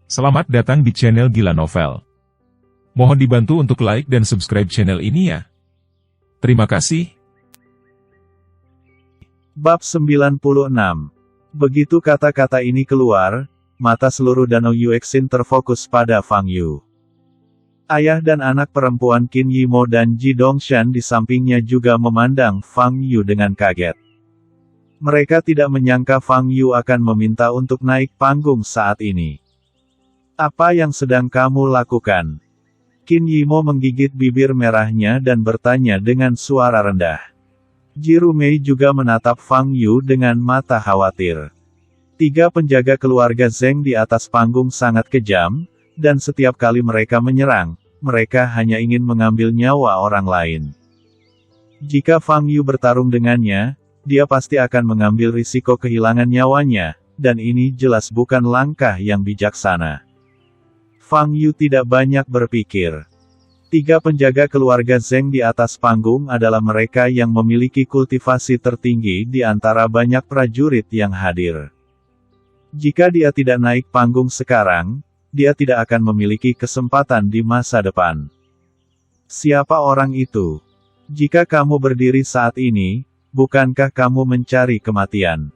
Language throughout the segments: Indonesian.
Selamat datang di channel Gila Novel. Mohon dibantu untuk like dan subscribe channel ini ya. Terima kasih. Bab 96. Begitu kata-kata ini keluar, mata seluruh danau Yuexin terfokus pada Fang Yu. Ayah dan anak perempuan Qin Yimo dan Ji Dongshan di sampingnya juga memandang Fang Yu dengan kaget. Mereka tidak menyangka Fang Yu akan meminta untuk naik panggung saat ini. Apa yang sedang kamu lakukan? Qin Yimo menggigit bibir merahnya dan bertanya dengan suara rendah. Ji Rumei juga menatap Fang Yu dengan mata khawatir. 3 penjaga keluarga Zheng di atas panggung sangat kejam, dan setiap kali mereka menyerang, mereka hanya ingin mengambil nyawa orang lain. Jika Fang Yu bertarung dengannya, dia pasti akan mengambil risiko kehilangan nyawanya, dan ini jelas bukan langkah yang bijaksana. Fang Yu tidak banyak berpikir. 3 penjaga keluarga Zheng di atas panggung adalah mereka yang memiliki kultivasi tertinggi di antara banyak prajurit yang hadir. Jika dia tidak naik panggung sekarang, dia tidak akan memiliki kesempatan di masa depan. Siapa orang itu? Jika kamu berdiri saat ini, bukankah kamu mencari kematian?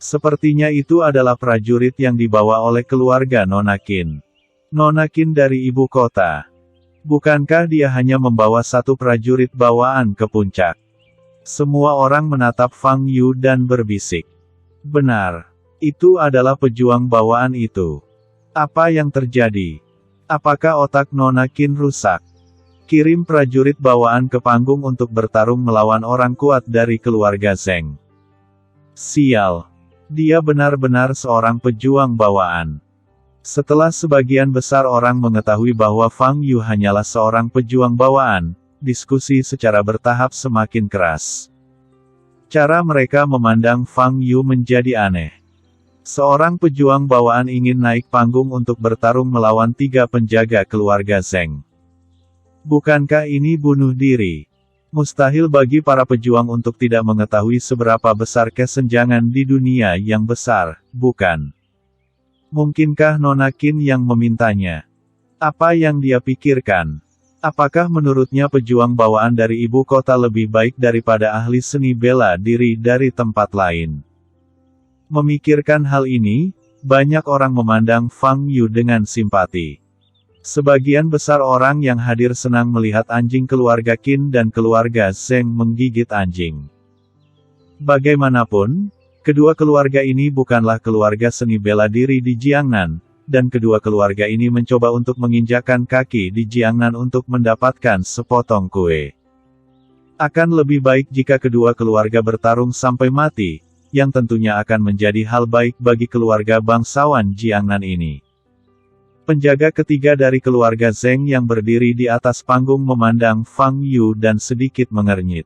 Sepertinya itu adalah prajurit yang dibawa oleh keluarga Nona Qin. Nona Qin dari ibu kota. Bukankah dia hanya membawa 1 prajurit bawaan ke puncak? Semua orang menatap Fang Yu dan berbisik. Benar. Itu adalah pejuang bawaan itu. Apa yang terjadi? Apakah otak Nona Qin rusak? Kirim prajurit bawaan ke panggung untuk bertarung melawan orang kuat dari keluarga Zheng. Sial. Dia benar-benar seorang pejuang bawaan. Setelah sebagian besar orang mengetahui bahwa Fang Yu hanyalah seorang pejuang bawaan, diskusi secara bertahap semakin keras. Cara mereka memandang Fang Yu menjadi aneh. Seorang pejuang bawaan ingin naik panggung untuk bertarung melawan 3 penjaga keluarga Zheng. Bukankah ini bunuh diri? Mustahil bagi para pejuang untuk tidak mengetahui seberapa besar kesenjangan di dunia yang besar, bukan? Mungkinkah Nona Qin yang memintanya? Apa yang dia pikirkan? Apakah menurutnya pejuang bawaan dari ibu kota lebih baik daripada ahli seni bela diri dari tempat lain? Memikirkan hal ini, banyak orang memandang Fang Yu dengan simpati. Sebagian besar orang yang hadir senang melihat anjing keluarga Qin dan keluarga Zheng menggigit anjing. Bagaimanapun, kedua keluarga ini bukanlah keluarga seni bela diri di Jiangnan, dan kedua keluarga ini mencoba untuk menginjakkan kaki di Jiangnan untuk mendapatkan sepotong kue. Akan lebih baik jika kedua keluarga bertarung sampai mati, yang tentunya akan menjadi hal baik bagi keluarga bangsawan Jiangnan ini. Penjaga ketiga dari keluarga Zheng yang berdiri di atas panggung memandang Fang Yu dan sedikit mengernyit.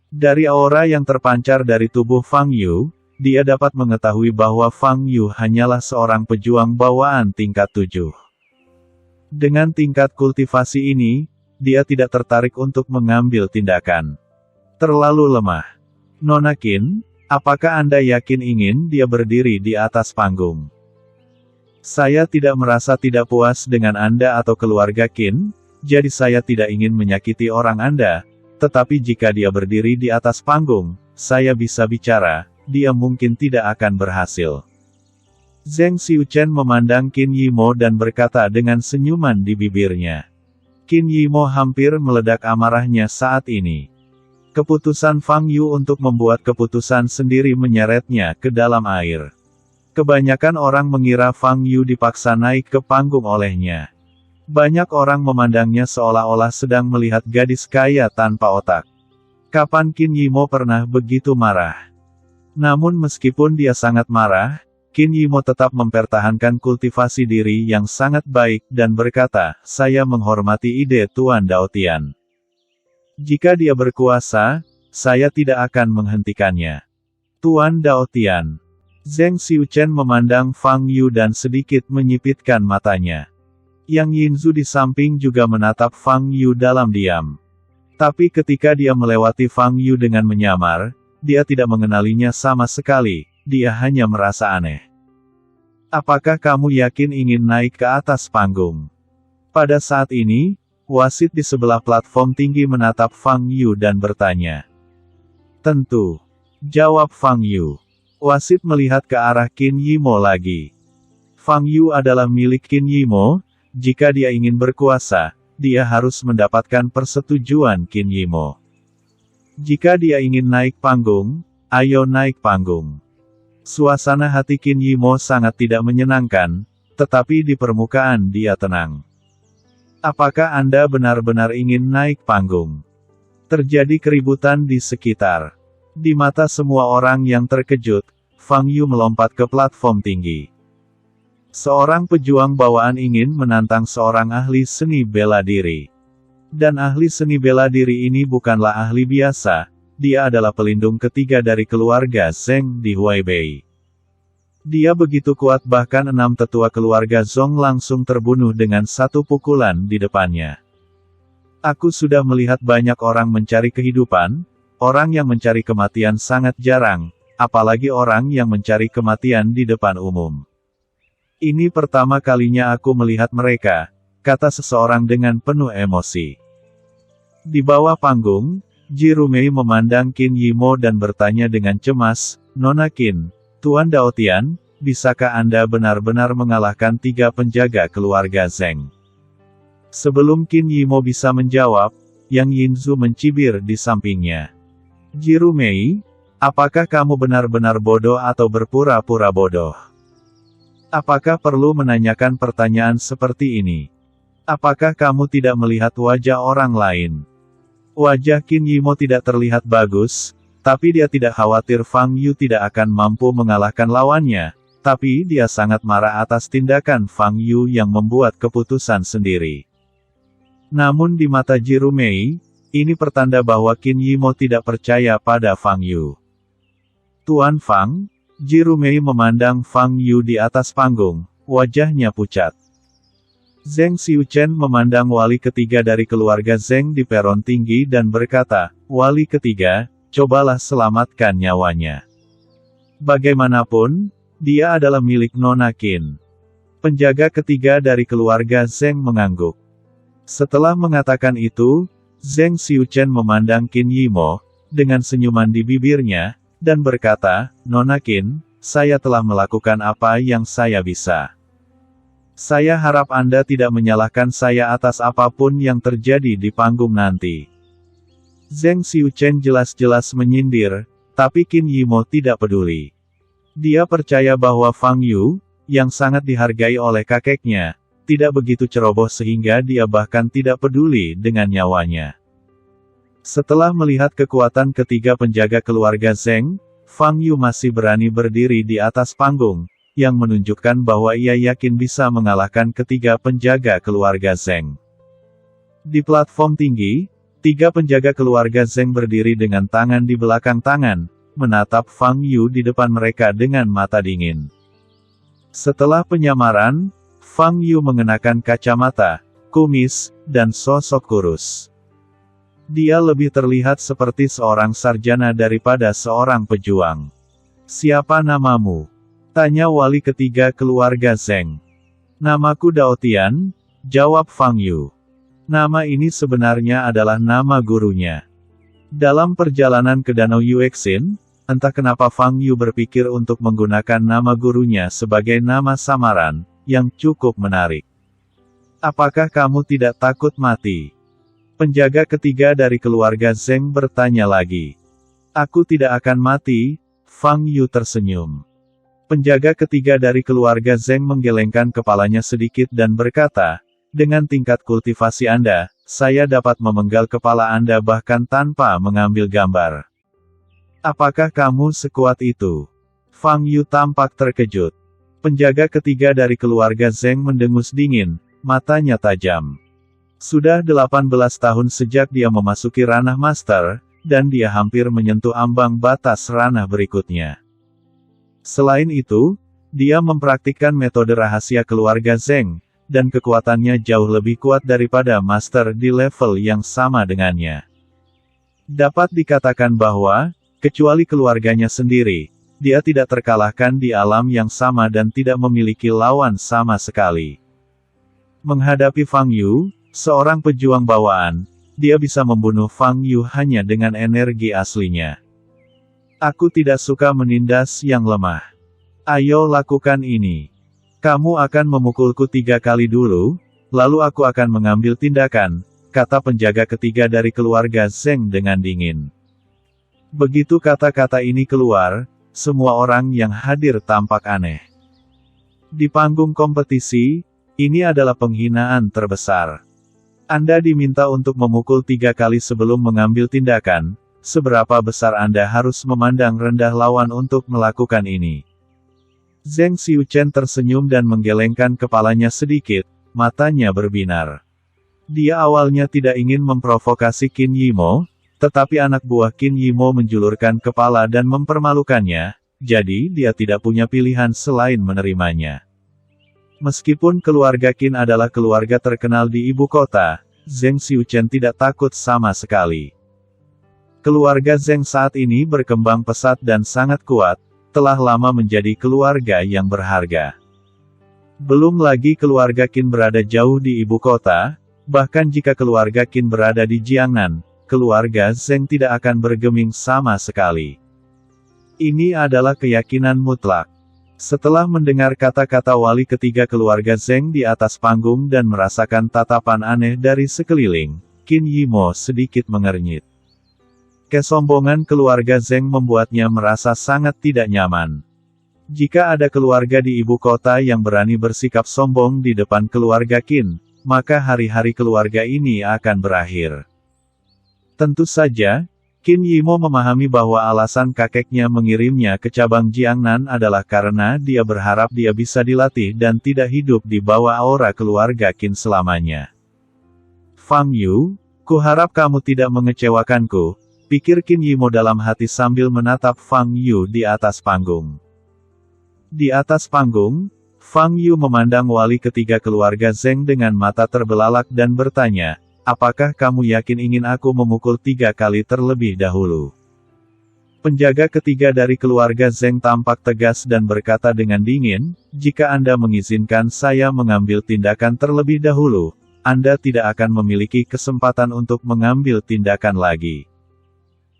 Dari aura yang terpancar dari tubuh Fang Yu, dia dapat mengetahui bahwa Fang Yu hanyalah seorang pejuang bawaan tingkat 7. Dengan tingkat kultivasi ini, dia tidak tertarik untuk mengambil tindakan. Terlalu lemah. Nona Qin, apakah Anda yakin ingin dia berdiri di atas panggung? Saya tidak merasa tidak puas dengan Anda atau keluarga Qin, jadi saya tidak ingin menyakiti orang Anda, tetapi jika dia berdiri di atas panggung, saya bisa bicara, dia mungkin tidak akan berhasil. Zheng Xiuchen memandang Qin Yimo dan berkata dengan senyuman di bibirnya. Qin Yimo hampir meledak amarahnya saat ini. Keputusan Fang Yu untuk membuat keputusan sendiri menyeretnya ke dalam air. Kebanyakan orang mengira Fang Yu dipaksa naik ke panggung olehnya. Banyak orang memandangnya seolah-olah sedang melihat gadis kaya tanpa otak. Kapan Qin Yimo pernah begitu marah? Namun meskipun dia sangat marah, Qin Yimo tetap mempertahankan kultivasi diri yang sangat baik dan berkata, saya menghormati ide Tuan Daotian. Jika dia berkuasa, saya tidak akan menghentikannya. Tuan Daotian. Zheng Xiuchen memandang Fang Yu dan sedikit menyipitkan matanya. Yang Yinzu di samping juga menatap Fang Yu dalam diam. Tapi ketika dia melewati Fang Yu dengan menyamar, dia tidak mengenalinya sama sekali, dia hanya merasa aneh. Apakah kamu yakin ingin naik ke atas panggung? Pada saat ini, wasit di sebelah platform tinggi menatap Fang Yu dan bertanya. Tentu. Jawab Fang Yu. Wasit melihat ke arah Qin Yimo lagi. Fang Yu adalah milik Qin Yimo, jika dia ingin berkuasa, dia harus mendapatkan persetujuan Qin Yimo. Jika dia ingin naik panggung, ayo naik panggung. Suasana hati Qin Yimo sangat tidak menyenangkan, tetapi di permukaan dia tenang. Apakah Anda benar-benar ingin naik panggung? Terjadi keributan di sekitar. Di mata semua orang yang terkejut, Fang Yu melompat ke platform tinggi. Seorang pejuang bawaan ingin menantang seorang ahli seni bela diri. Dan ahli seni bela diri ini bukanlah ahli biasa, dia adalah pelindung ketiga dari keluarga Zheng di Huaibei. Dia begitu kuat bahkan 6 tetua keluarga Zhong langsung terbunuh dengan satu pukulan di depannya. Aku sudah melihat banyak orang mencari kehidupan, orang yang mencari kematian sangat jarang, apalagi orang yang mencari kematian di depan umum. Ini pertama kalinya aku melihat mereka, kata seseorang dengan penuh emosi. Di bawah panggung, Jirumei memandang Qin Yimo dan bertanya dengan cemas, Nona Qin, Tuan Daotian, bisakah Anda benar-benar mengalahkan 3 penjaga keluarga Zheng? Sebelum Qin Yimo bisa menjawab, Yang Yinzu mencibir di sampingnya. Jirumei, apakah kamu benar-benar bodoh atau berpura-pura bodoh? Apakah perlu menanyakan pertanyaan seperti ini? Apakah kamu tidak melihat wajah orang lain? Wajah Qin Yimo tidak terlihat bagus, tapi dia tidak khawatir Fang Yu tidak akan mampu mengalahkan lawannya, tapi dia sangat marah atas tindakan Fang Yu yang membuat keputusan sendiri. Namun di mata Jirumei, ini pertanda bahwa Qin Yimo tidak percaya pada Fang Yu. Tuan Fang, Jirumei memandang Fang Yu di atas panggung, wajahnya pucat. Zheng Xiuchen memandang wali ketiga dari keluarga Zheng di peron tinggi dan berkata, Wali ketiga, cobalah selamatkan nyawanya. Bagaimanapun, dia adalah milik Nona Qin. Penjaga ketiga dari keluarga Zheng mengangguk. Setelah mengatakan itu, Zheng Xiuchen memandang Qin Yimo, dengan senyuman di bibirnya, dan berkata, Nona Qin, saya telah melakukan apa yang saya bisa. Saya harap Anda tidak menyalahkan saya atas apapun yang terjadi di panggung nanti. Zheng Xiuchen jelas-jelas menyindir, tapi Qin Yimo tidak peduli. Dia percaya bahwa Fang Yu, yang sangat dihargai oleh kakeknya, tidak begitu ceroboh sehingga dia bahkan tidak peduli dengan nyawanya. Setelah melihat kekuatan ketiga penjaga keluarga Zheng, Fang Yu masih berani berdiri di atas panggung, yang menunjukkan bahwa ia yakin bisa mengalahkan ketiga penjaga keluarga Zheng. Di platform tinggi, 3 penjaga keluarga Zheng berdiri dengan tangan di belakang tangan, menatap Fang Yu di depan mereka dengan mata dingin. Setelah penyamaran, Fang Yu mengenakan kacamata, kumis, dan sosok kurus. Dia lebih terlihat seperti seorang sarjana daripada seorang pejuang. Siapa namamu? Tanya wali ketiga keluarga Zheng. Namaku Daotian, jawab Fang Yu. Nama ini sebenarnya adalah nama gurunya. Dalam perjalanan ke Danau Yuexin, entah kenapa Fang Yu berpikir untuk menggunakan nama gurunya sebagai nama samaran, yang cukup menarik. Apakah kamu tidak takut mati? Penjaga ketiga dari keluarga Zheng bertanya lagi. Aku tidak akan mati, Fang Yu tersenyum. Penjaga ketiga dari keluarga Zheng menggelengkan kepalanya sedikit dan berkata, dengan tingkat kultivasi Anda, saya dapat memenggal kepala Anda bahkan tanpa mengambil gambar. Apakah kamu sekuat itu? Fang Yu tampak terkejut. Penjaga ketiga dari keluarga Zheng mendengus dingin, matanya tajam. Sudah 18 tahun sejak dia memasuki ranah master, dan dia hampir menyentuh ambang batas ranah berikutnya. Selain itu, dia mempraktikkan metode rahasia keluarga Zheng, dan kekuatannya jauh lebih kuat daripada master di level yang sama dengannya. Dapat dikatakan bahwa, kecuali keluarganya sendiri, dia tidak terkalahkan di alam yang sama dan tidak memiliki lawan sama sekali. Menghadapi Fang Yu, seorang pejuang bawaan, dia bisa membunuh Fang Yu hanya dengan energi aslinya. Aku tidak suka menindas yang lemah. Ayo lakukan ini. Kamu akan memukulku 3 kali dulu, lalu aku akan mengambil tindakan, kata penjaga ketiga dari keluarga Zheng dengan dingin. Begitu kata-kata ini keluar, semua orang yang hadir tampak aneh. Di panggung kompetisi, ini adalah penghinaan terbesar. Anda diminta untuk memukul 3 kali sebelum mengambil tindakan, seberapa besar Anda harus memandang rendah lawan untuk melakukan ini? Zheng Xiuchen tersenyum dan menggelengkan kepalanya sedikit, matanya berbinar. Dia awalnya tidak ingin memprovokasi Qin Yimo, tetapi anak buah Qin Yimo menjulurkan kepala dan mempermalukannya, jadi dia tidak punya pilihan selain menerimanya. Meskipun keluarga Qin adalah keluarga terkenal di ibu kota, Zheng Xiuchen tidak takut sama sekali. Keluarga Zheng saat ini berkembang pesat dan sangat kuat, telah lama menjadi keluarga yang berharga. Belum lagi keluarga Qin berada jauh di ibu kota, bahkan jika keluarga Qin berada di Jiangnan, keluarga Zheng tidak akan bergeming sama sekali. Ini adalah keyakinan mutlak. Setelah mendengar kata-kata wali ketiga keluarga Zheng di atas panggung dan merasakan tatapan aneh dari sekeliling, Qin Yimo sedikit mengernyit. Kesombongan keluarga Zheng membuatnya merasa sangat tidak nyaman. Jika ada keluarga di ibu kota yang berani bersikap sombong di depan keluarga Qin, maka hari-hari keluarga ini akan berakhir. Tentu saja, Qin Yimo memahami bahwa alasan kakeknya mengirimnya ke cabang Jiangnan adalah karena dia berharap dia bisa dilatih dan tidak hidup di bawah aura keluarga Qin selamanya. Fang Yu, kuharap kamu tidak mengecewakanku, pikir Qin Yimo dalam hati sambil menatap Fang Yu di atas panggung. Di atas panggung, Fang Yu memandang wali ketiga keluarga Zheng dengan mata terbelalak dan bertanya, apakah kamu yakin ingin aku memukul 3 kali terlebih dahulu? Penjaga ketiga dari keluarga Zheng tampak tegas dan berkata dengan dingin, jika Anda mengizinkan saya mengambil tindakan terlebih dahulu, Anda tidak akan memiliki kesempatan untuk mengambil tindakan lagi.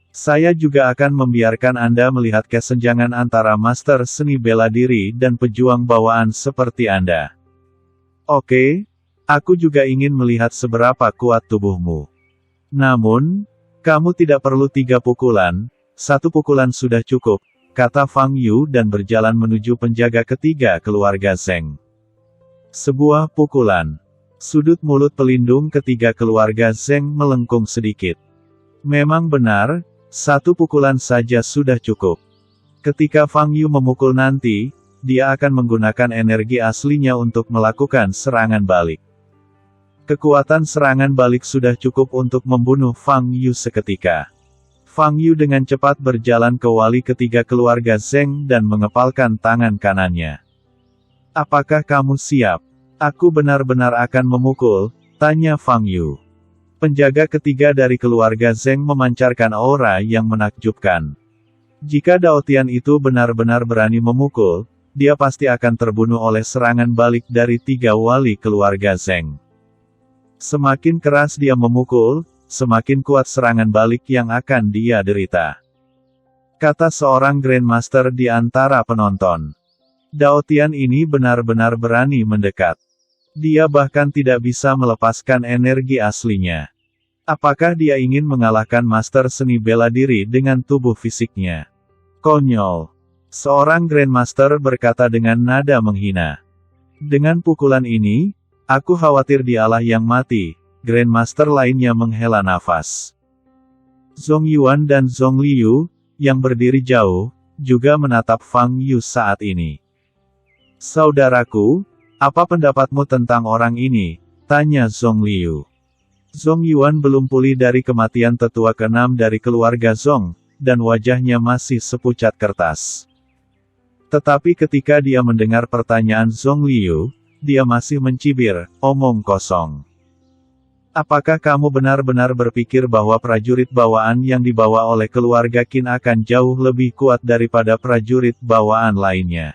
Saya juga akan membiarkan Anda melihat kesenjangan antara master seni bela diri dan pejuang bawaan seperti Anda. Oke, aku juga ingin melihat seberapa kuat tubuhmu. Namun, kamu tidak perlu 3 pukulan, 1 pukulan sudah cukup, kata Fang Yu dan berjalan menuju penjaga ketiga keluarga Zheng. Sebuah pukulan. Sudut mulut pelindung ketiga keluarga Zheng melengkung sedikit. Memang benar, 1 pukulan saja sudah cukup. Ketika Fang Yu memukul nanti, dia akan menggunakan energi aslinya untuk melakukan serangan balik. Kekuatan serangan balik sudah cukup untuk membunuh Fang Yu seketika. Fang Yu dengan cepat berjalan ke wali ketiga keluarga Zheng dan mengepalkan tangan kanannya. Apakah kamu siap? Aku benar-benar akan memukul, tanya Fang Yu. Penjaga ketiga dari keluarga Zheng memancarkan aura yang menakjubkan. Jika Daotian itu benar-benar berani memukul, dia pasti akan terbunuh oleh serangan balik dari 3 wali keluarga Zheng. Semakin keras dia memukul, semakin kuat serangan balik yang akan dia derita. Kata seorang Grandmaster di antara penonton. Daotian ini benar-benar berani mendekat. Dia bahkan tidak bisa melepaskan energi aslinya. Apakah dia ingin mengalahkan master seni bela diri dengan tubuh fisiknya? Konyol. Seorang Grandmaster berkata dengan nada menghina. Dengan pukulan ini, aku khawatir dialah yang mati. Grandmaster lainnya menghela nafas. Zhong Yuan dan Zhong Liu, yang berdiri jauh, juga menatap Fang Yu saat ini. Saudaraku, apa pendapatmu tentang orang ini? Tanya Zhong Liu. Zhong Yuan belum pulih dari kematian tetua ke-6 dari keluarga Zhong, dan wajahnya masih sepucat kertas. Tetapi ketika dia mendengar pertanyaan Zhong Liu, dia masih mencibir, omong kosong. Apakah kamu benar-benar berpikir bahwa prajurit bawaan yang dibawa oleh keluarga Qin akan jauh lebih kuat daripada prajurit bawaan lainnya?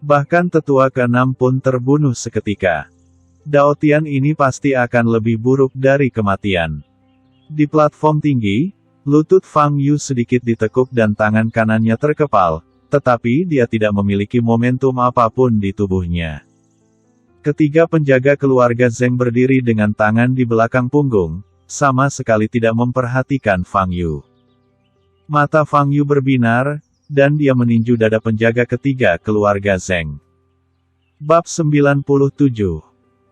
Bahkan tetua ke-6 pun terbunuh seketika. Dao Tian ini pasti akan lebih buruk dari kematian. Di platform tinggi, lutut Fang Yu sedikit ditekuk dan tangan kanannya terkepal, tetapi dia tidak memiliki momentum apapun di tubuhnya. Ketiga penjaga keluarga Zheng berdiri dengan tangan di belakang punggung, sama sekali tidak memperhatikan Fang Yu. Mata Fang Yu berbinar, dan dia meninju dada penjaga ketiga keluarga Zheng. Bab 97.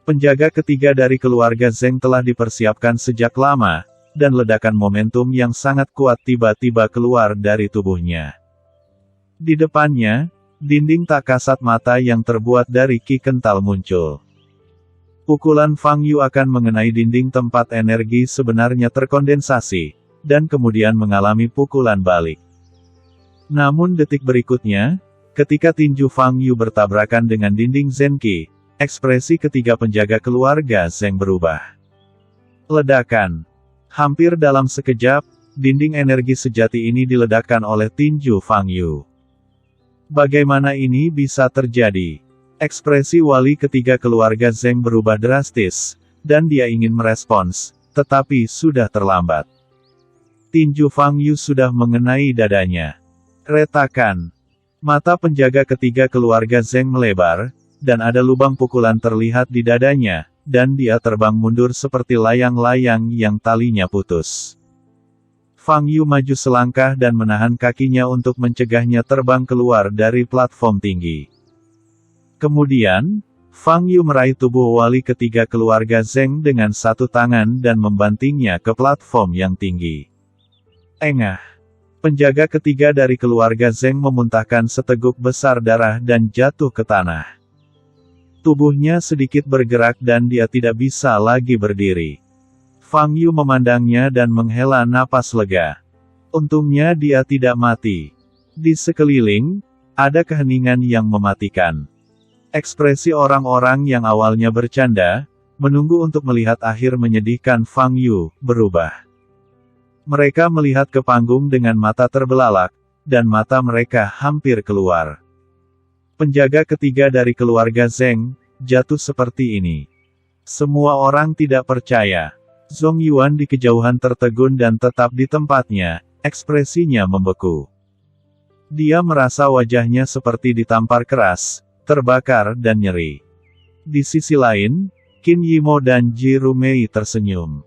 Penjaga ketiga dari keluarga Zheng telah dipersiapkan sejak lama, dan ledakan momentum yang sangat kuat tiba-tiba keluar dari tubuhnya. Di depannya, dinding tak kasat mata yang terbuat dari ki kental muncul. Pukulan Fang Yu akan mengenai dinding tempat energi sebenarnya terkondensasi, dan kemudian mengalami pukulan balik. Namun detik berikutnya, ketika tinju Fang Yu bertabrakan dengan dinding Zenki, ekspresi ketiga penjaga keluarga Zheng berubah. Ledakan. Hampir dalam sekejap, dinding energi sejati ini diledakkan oleh tinju Fang Yu. Bagaimana ini bisa terjadi? Ekspresi wali ketiga keluarga Zheng berubah drastis, dan dia ingin merespons, tetapi sudah terlambat. Tinju Fang Yu sudah mengenai dadanya. Retakan. Mata penjaga ketiga keluarga Zheng melebar, dan ada lubang pukulan terlihat di dadanya, dan dia terbang mundur seperti layang-layang yang talinya putus. Fang Yu maju selangkah dan menahan kakinya untuk mencegahnya terbang keluar dari platform tinggi. Kemudian, Fang Yu meraih tubuh wali ketiga keluarga Zheng dengan satu tangan dan membantingnya ke platform yang tinggi. Engah. Penjaga ketiga dari keluarga Zheng memuntahkan seteguk besar darah dan jatuh ke tanah. Tubuhnya sedikit bergerak dan dia tidak bisa lagi berdiri. Fang Yu memandangnya dan menghela napas lega. Untungnya dia tidak mati. Di sekeliling, ada keheningan yang mematikan. Ekspresi orang-orang yang awalnya bercanda, menunggu untuk melihat akhir menyedihkan Fang Yu, berubah. Mereka melihat ke panggung dengan mata terbelalak, dan mata mereka hampir keluar. Penjaga ketiga dari keluarga Zheng, jatuh seperti ini. Semua orang tidak percaya. Zhong Yuan di kejauhan tertegun dan tetap di tempatnya, ekspresinya membeku. Dia merasa wajahnya seperti ditampar keras, terbakar dan nyeri. Di sisi lain, Qin Yimo dan Ji Rumei tersenyum.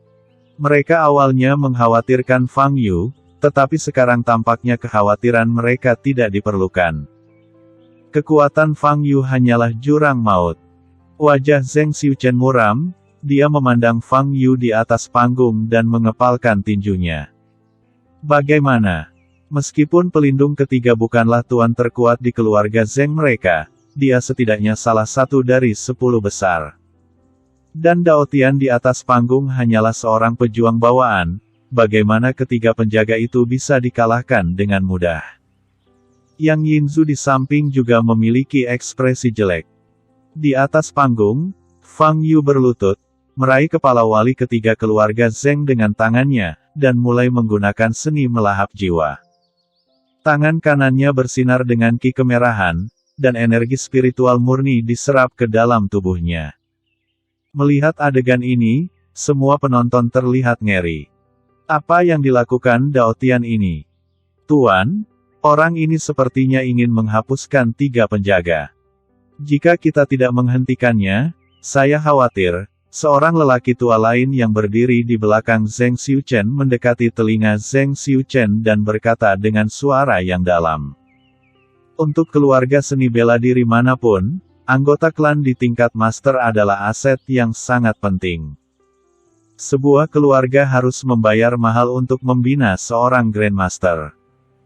Mereka awalnya mengkhawatirkan Fang Yu, tetapi sekarang tampaknya kekhawatiran mereka tidak diperlukan. Kekuatan Fang Yu hanyalah jurang maut. Wajah Zheng Xiuchen muram, dia memandang Fang Yu di atas panggung dan mengepalkan tinjunya. Bagaimana? Meskipun pelindung ketiga bukanlah tuan terkuat di keluarga Zheng mereka, dia setidaknya salah satu dari 10 besar. Dan Dao Tian di atas panggung hanyalah seorang pejuang bawaan, bagaimana ketiga penjaga itu bisa dikalahkan dengan mudah? Yang Yinzu di samping juga memiliki ekspresi jelek. Di atas panggung, Fang Yu berlutut, meraih kepala wali ketiga keluarga Zheng dengan tangannya, dan mulai menggunakan seni melahap jiwa. Tangan kanannya bersinar dengan ki kemerahan, dan energi spiritual murni diserap ke dalam tubuhnya. Melihat adegan ini, semua penonton terlihat ngeri. Apa yang dilakukan Dao Tian ini? Tuan, orang ini sepertinya ingin menghapuskan 3 penjaga. Jika kita tidak menghentikannya, saya khawatir, seorang lelaki tua lain yang berdiri di belakang Zheng Xiuchen mendekati telinga Zheng Xiuchen dan berkata dengan suara yang dalam. Untuk keluarga seni bela diri manapun, anggota klan di tingkat master adalah aset yang sangat penting. Sebuah keluarga harus membayar mahal untuk membina seorang Grandmaster.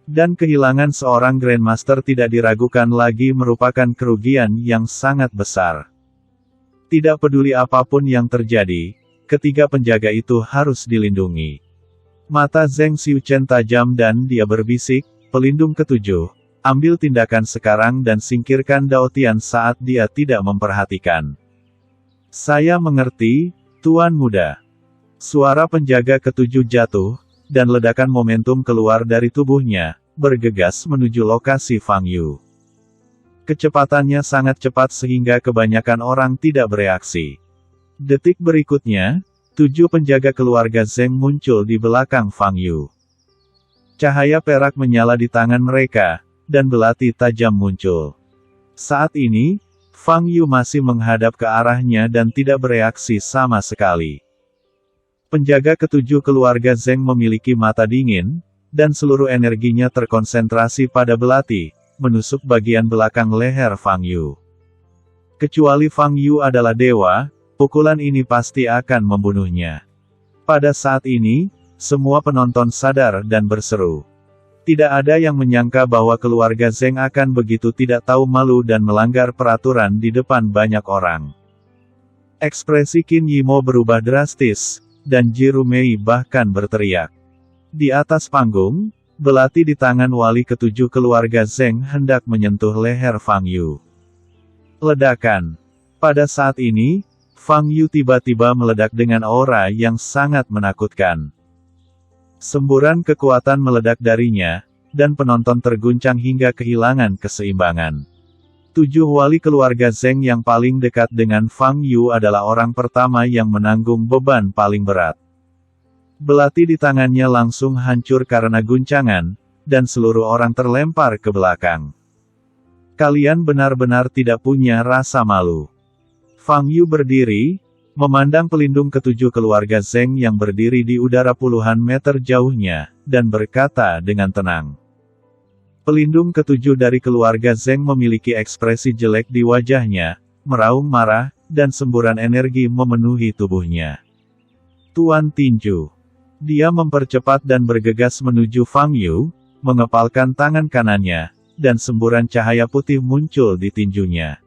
Dan kehilangan seorang Grandmaster tidak diragukan lagi merupakan kerugian yang sangat besar. Tidak peduli apapun yang terjadi, ketiga penjaga itu harus dilindungi. Mata Zheng Xiuchen tajam dan dia berbisik, pelindung ketujuh, ambil tindakan sekarang dan singkirkan Dao Tian saat dia tidak memperhatikan. Saya mengerti, Tuan Muda. Suara penjaga ketujuh jatuh, dan ledakan momentum keluar dari tubuhnya, bergegas menuju lokasi Fang Yu. Kecepatannya sangat cepat sehingga kebanyakan orang tidak bereaksi. Detik berikutnya, 7 penjaga keluarga Zeng muncul di belakang Fang Yu. Cahaya perak menyala di tangan mereka, dan belati tajam muncul. Saat ini, Fang Yu masih menghadap ke arahnya dan tidak bereaksi sama sekali. Penjaga ketujuh keluarga Zeng memiliki mata dingin, dan seluruh energinya terkonsentrasi pada belati, menusuk bagian belakang leher Fang Yu. Kecuali Fang Yu adalah dewa, pukulan ini pasti akan membunuhnya. Pada saat ini, semua penonton sadar dan berseru. Tidak ada yang menyangka bahwa keluarga Zeng akan begitu tidak tahu malu dan melanggar peraturan di depan banyak orang. Ekspresi Qin Yimo berubah drastis, dan Jiru Mei bahkan berteriak. Di atas panggung, belati di tangan wali ketujuh keluarga Zeng hendak menyentuh leher Fang Yu. Ledakan. Pada saat ini, Fang Yu tiba-tiba meledak dengan aura yang sangat menakutkan. Semburan kekuatan meledak darinya, dan penonton terguncang hingga kehilangan keseimbangan. 7 wali keluarga Zeng yang paling dekat dengan Fang Yu adalah orang pertama yang menanggung beban paling berat. Belati di tangannya langsung hancur karena guncangan, dan seluruh orang terlempar ke belakang. Kalian benar-benar tidak punya rasa malu. Fang Yu berdiri, memandang pelindung ketujuh keluarga Zeng yang berdiri di udara puluhan meter jauhnya, dan berkata dengan tenang. Pelindung ketujuh dari keluarga Zeng memiliki ekspresi jelek di wajahnya, meraung marah, dan semburan energi memenuhi tubuhnya. Tuan Tinju. Dia mempercepat dan bergegas menuju Fang Yu, mengepalkan tangan kanannya, dan semburan cahaya putih muncul di tinjunya.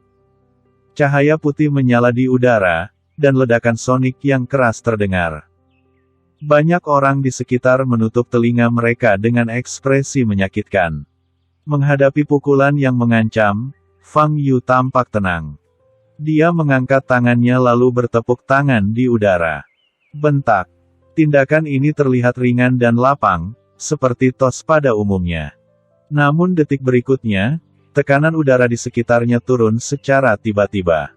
Cahaya putih menyala di udara, dan ledakan sonik yang keras terdengar. Banyak orang di sekitar menutup telinga mereka dengan ekspresi menyakitkan. Menghadapi pukulan yang mengancam, Fang Yu tampak tenang. Dia mengangkat tangannya lalu bertepuk tangan di udara. Bentak. Tindakan ini terlihat ringan dan lapang, seperti tos pada umumnya. Namun detik berikutnya, tekanan udara di sekitarnya turun secara tiba-tiba.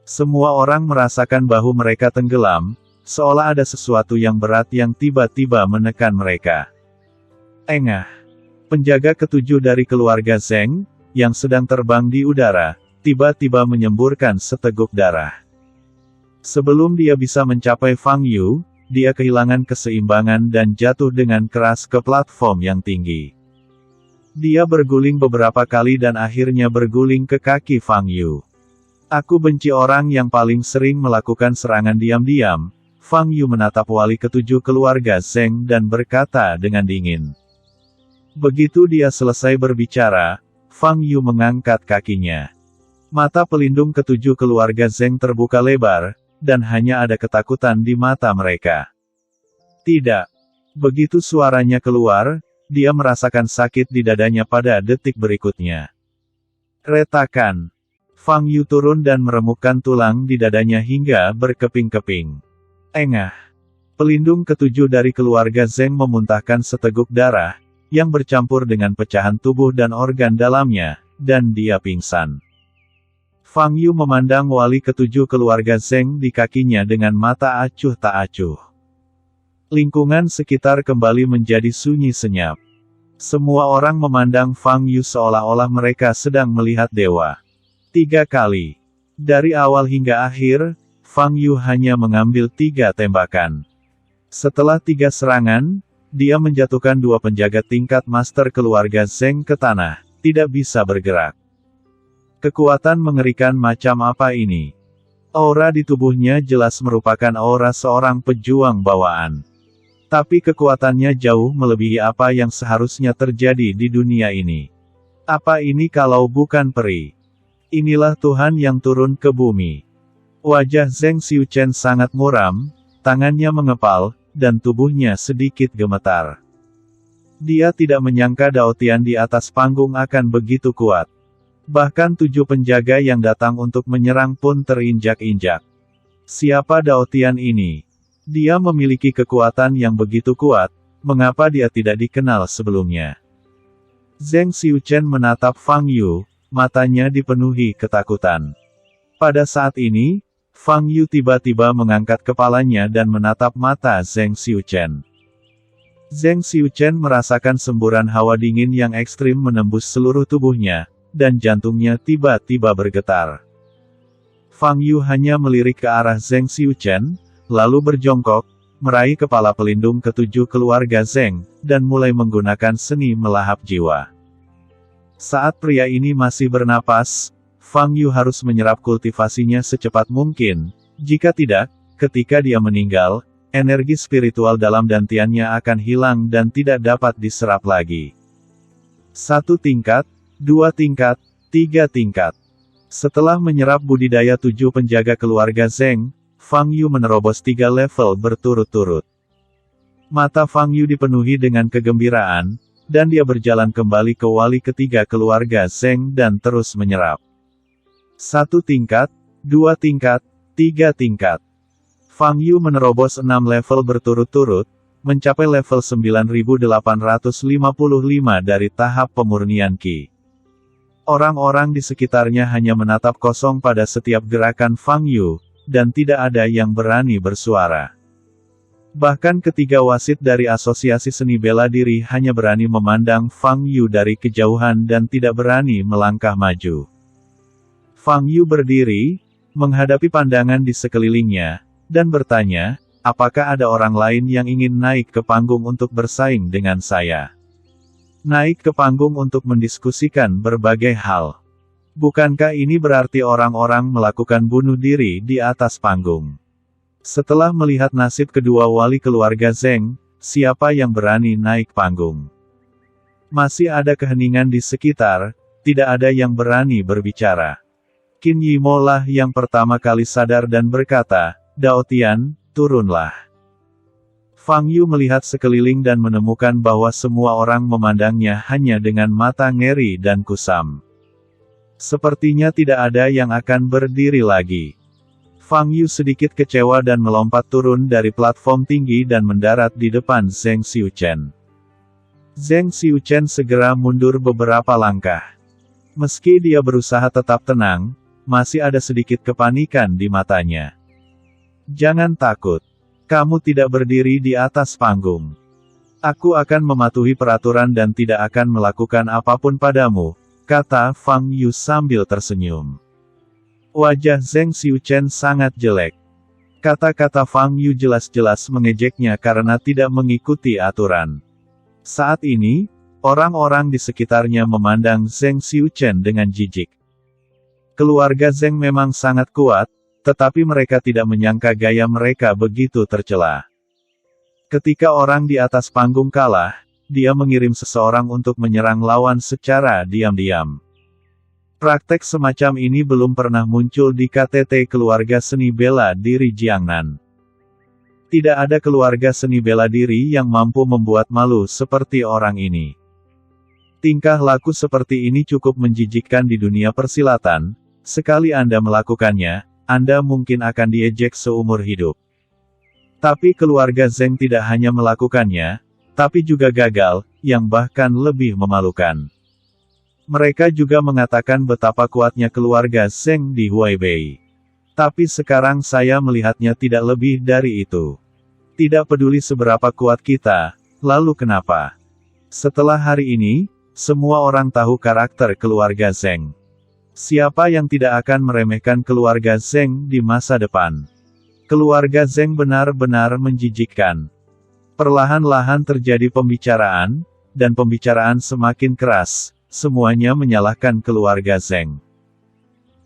Semua orang merasakan bahu mereka tenggelam, seolah ada sesuatu yang berat yang tiba-tiba menekan mereka. Engah. Penjaga ketujuh dari keluarga Zeng, yang sedang terbang di udara, tiba-tiba menyemburkan seteguk darah. Sebelum dia bisa mencapai Fang Yu, dia kehilangan keseimbangan dan jatuh dengan keras ke platform yang tinggi. Dia berguling beberapa kali dan akhirnya berguling ke kaki Fang Yu. Aku benci orang yang paling sering melakukan serangan diam-diam. Fang Yu menatap wali ketujuh keluarga Zeng dan berkata dengan dingin. Begitu dia selesai berbicara, Fang Yu mengangkat kakinya. Mata pelindung ketujuh keluarga Zeng terbuka lebar, dan hanya ada ketakutan di mata mereka. Tidak. Begitu suaranya keluar, dia merasakan sakit di dadanya pada detik berikutnya. Retakan. Fang Yu turun dan meremukkan tulang di dadanya hingga berkeping-keping. Engah. Pelindung ketujuh dari keluarga Zeng memuntahkan seteguk darah, yang bercampur dengan pecahan tubuh dan organ dalamnya, dan dia pingsan. Fang Yu memandang wali ketujuh keluarga Zeng di kakinya dengan mata acuh tak acuh. Lingkungan sekitar kembali menjadi sunyi senyap. Semua orang memandang Fang Yu seolah-olah mereka sedang melihat dewa. 3 kali. Dari awal hingga akhir, Fang Yu hanya mengambil 3 tembakan. Setelah 3 serangan, dia menjatuhkan 2 penjaga tingkat master keluarga Zeng ke tanah, tidak bisa bergerak. Kekuatan mengerikan macam apa ini? Aura di tubuhnya jelas merupakan aura seorang pejuang bawaan. Tapi kekuatannya jauh melebihi apa yang seharusnya terjadi di dunia ini. Apa ini kalau bukan peri? Inilah Tuhan yang turun ke bumi. Wajah Zeng Xiuchen sangat muram, tangannya mengepal, dan tubuhnya sedikit gemetar. Dia tidak menyangka Dao Tian di atas panggung akan begitu kuat. Bahkan 7 penjaga yang datang untuk menyerang pun terinjak-injak. Siapa Dao Tian ini? Dia memiliki kekuatan yang begitu kuat, mengapa dia tidak dikenal sebelumnya? Zheng Xiuchen menatap Fang Yu, matanya dipenuhi ketakutan. Pada saat ini, Fang Yu tiba-tiba mengangkat kepalanya dan menatap mata Zheng Xiuchen. Zheng Xiuchen merasakan semburan hawa dingin yang ekstrim menembus seluruh tubuhnya, dan jantungnya tiba-tiba bergetar. Fang Yu hanya melirik ke arah Zheng Xiuchen, lalu berjongkok, meraih kepala pelindung ketujuh keluarga Zheng, dan mulai menggunakan seni melahap jiwa. Saat pria ini masih bernapas, Fang Yu harus menyerap kultivasinya secepat mungkin, jika tidak, ketika dia meninggal, energi spiritual dalam dantiannya akan hilang dan tidak dapat diserap lagi. 1 tingkat, 2 tingkat, 3 tingkat. Setelah menyerap budidaya 7 penjaga keluarga Zheng, Fang Yu menerobos 3 level berturut-turut. Mata Fang Yu dipenuhi dengan kegembiraan, dan dia berjalan kembali ke wali ketiga keluarga Zheng dan terus menyerap. 1 tingkat, 2 tingkat, 3 tingkat. Fang Yu menerobos 6 level berturut-turut, mencapai level 9855 dari tahap pemurnian Qi. Orang-orang di sekitarnya hanya menatap kosong pada setiap gerakan Fang Yu, dan tidak ada yang berani bersuara. Bahkan ketiga wasit dari Asosiasi Seni Bela Diri hanya berani memandang Fang Yu dari kejauhan dan tidak berani melangkah maju. Fang Yu berdiri, menghadapi pandangan di sekelilingnya, dan bertanya, apakah ada orang lain yang ingin naik ke panggung untuk bersaing dengan saya? Naik ke panggung untuk mendiskusikan berbagai hal. Bukankah ini berarti orang-orang melakukan bunuh diri di atas panggung? Setelah melihat nasib kedua wali keluarga Zheng, siapa yang berani naik panggung? Masih ada keheningan di sekitar, tidak ada yang berani berbicara. Qin Yimo lah yang pertama kali sadar dan berkata, "Dao Tian, turunlah." Fang Yu melihat sekeliling dan menemukan bahwa semua orang memandangnya hanya dengan mata ngeri dan kusam. Sepertinya tidak ada yang akan berdiri lagi. Fang Yu sedikit kecewa dan melompat turun dari platform tinggi dan mendarat di depan Zheng Xiuchen. Zheng Xiuchen segera mundur beberapa langkah. Meski dia berusaha tetap tenang, masih ada sedikit kepanikan di matanya. "Jangan takut. Kamu tidak berdiri di atas panggung. Aku akan mematuhi peraturan dan tidak akan melakukan apapun padamu," kata Fang Yu sambil tersenyum. Wajah Zheng Xiuchen sangat jelek. Kata-kata Fang Yu jelas-jelas mengejeknya karena tidak mengikuti aturan. Saat ini, orang-orang di sekitarnya memandang Zheng Xiuchen dengan jijik. Keluarga Zheng memang sangat kuat, tetapi mereka tidak menyangka gaya mereka begitu tercela. Ketika orang di atas panggung kalah, dia mengirim seseorang untuk menyerang lawan secara diam-diam. Praktek semacam ini belum pernah muncul di KTT keluarga seni bela diri Jiangnan. Tidak ada keluarga seni bela diri yang mampu membuat malu seperti orang ini. Tingkah laku seperti ini cukup menjijikkan di dunia persilatan, sekali Anda melakukannya, Anda mungkin akan diejek seumur hidup. Tapi keluarga Zheng tidak hanya melakukannya, tapi juga gagal, yang bahkan lebih memalukan. Mereka juga mengatakan betapa kuatnya keluarga Zheng di Huaibei. Tapi sekarang saya melihatnya tidak lebih dari itu. Tidak peduli seberapa kuat kita, lalu kenapa? Setelah hari ini, semua orang tahu karakter keluarga Zheng. Siapa yang tidak akan meremehkan keluarga Zheng di masa depan? Keluarga Zheng benar-benar menjijikkan. Perlahan-lahan terjadi pembicaraan, dan pembicaraan semakin keras, semuanya menyalahkan keluarga Zheng.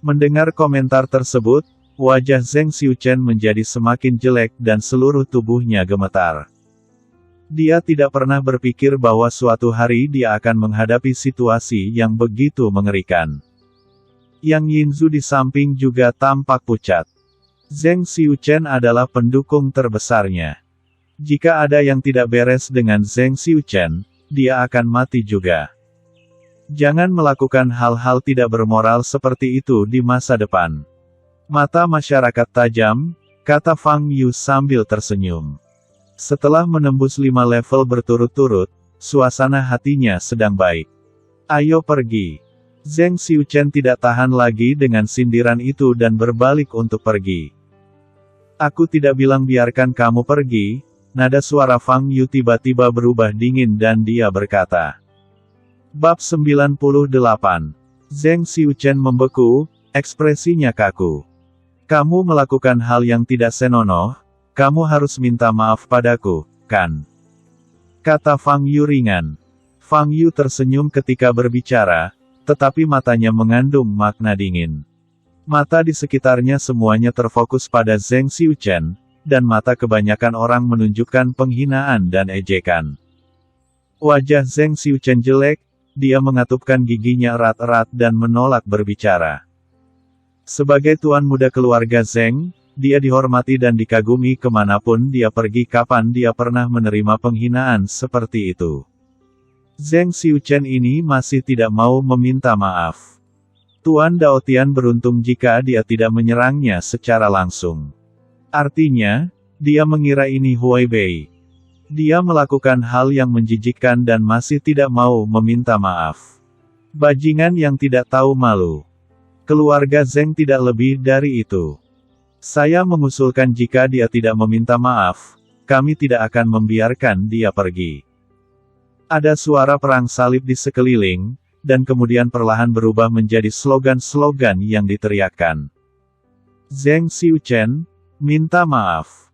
Mendengar komentar tersebut, wajah Zheng Xiuchen menjadi semakin jelek dan seluruh tubuhnya gemetar. Dia tidak pernah berpikir bahwa suatu hari dia akan menghadapi situasi yang begitu mengerikan. Yang Yinzu di samping juga tampak pucat. Zheng Xiuchen adalah pendukung terbesarnya. Jika ada yang tidak beres dengan Zheng Xiuchen, dia akan mati juga. Jangan melakukan hal-hal tidak bermoral seperti itu di masa depan. Mata masyarakat tajam, kata Fang Yu sambil tersenyum. Setelah menembus 5 level berturut-turut, suasana hatinya sedang baik. Ayo pergi. Zheng Xiuchen tidak tahan lagi dengan sindiran itu dan berbalik untuk pergi. Aku tidak bilang biarkan kamu pergi, nada suara Fang Yu tiba-tiba berubah dingin dan dia berkata. Bab 98. Zheng Xiuchen membeku, ekspresinya kaku. Kamu melakukan hal yang tidak senonoh, kamu harus minta maaf padaku, kan? Kata Fang Yu ringan. Fang Yu tersenyum ketika berbicara, tetapi matanya mengandung makna dingin. Mata di sekitarnya semuanya terfokus pada Zheng Xiuchen, dan mata kebanyakan orang menunjukkan penghinaan dan ejekan. Wajah Zheng Xiuchen jelek, dia mengatupkan giginya erat-erat dan menolak berbicara. Sebagai tuan muda keluarga Zheng, dia dihormati dan dikagumi kemanapun dia pergi kapan dia pernah menerima penghinaan seperti itu. Zheng Xiuchen ini masih tidak mau meminta maaf. Tuan Daotian beruntung jika dia tidak menyerangnya secara langsung. Artinya, dia mengira ini Huai Bei. Dia melakukan hal yang menjijikkan dan masih tidak mau meminta maaf. Bajingan yang tidak tahu malu. Keluarga Zheng tidak lebih dari itu. Saya mengusulkan jika dia tidak meminta maaf, kami tidak akan membiarkan dia pergi. Ada suara perang salib di sekeliling, dan kemudian perlahan berubah menjadi slogan-slogan yang diteriakkan. Zheng Xiuchen, minta maaf.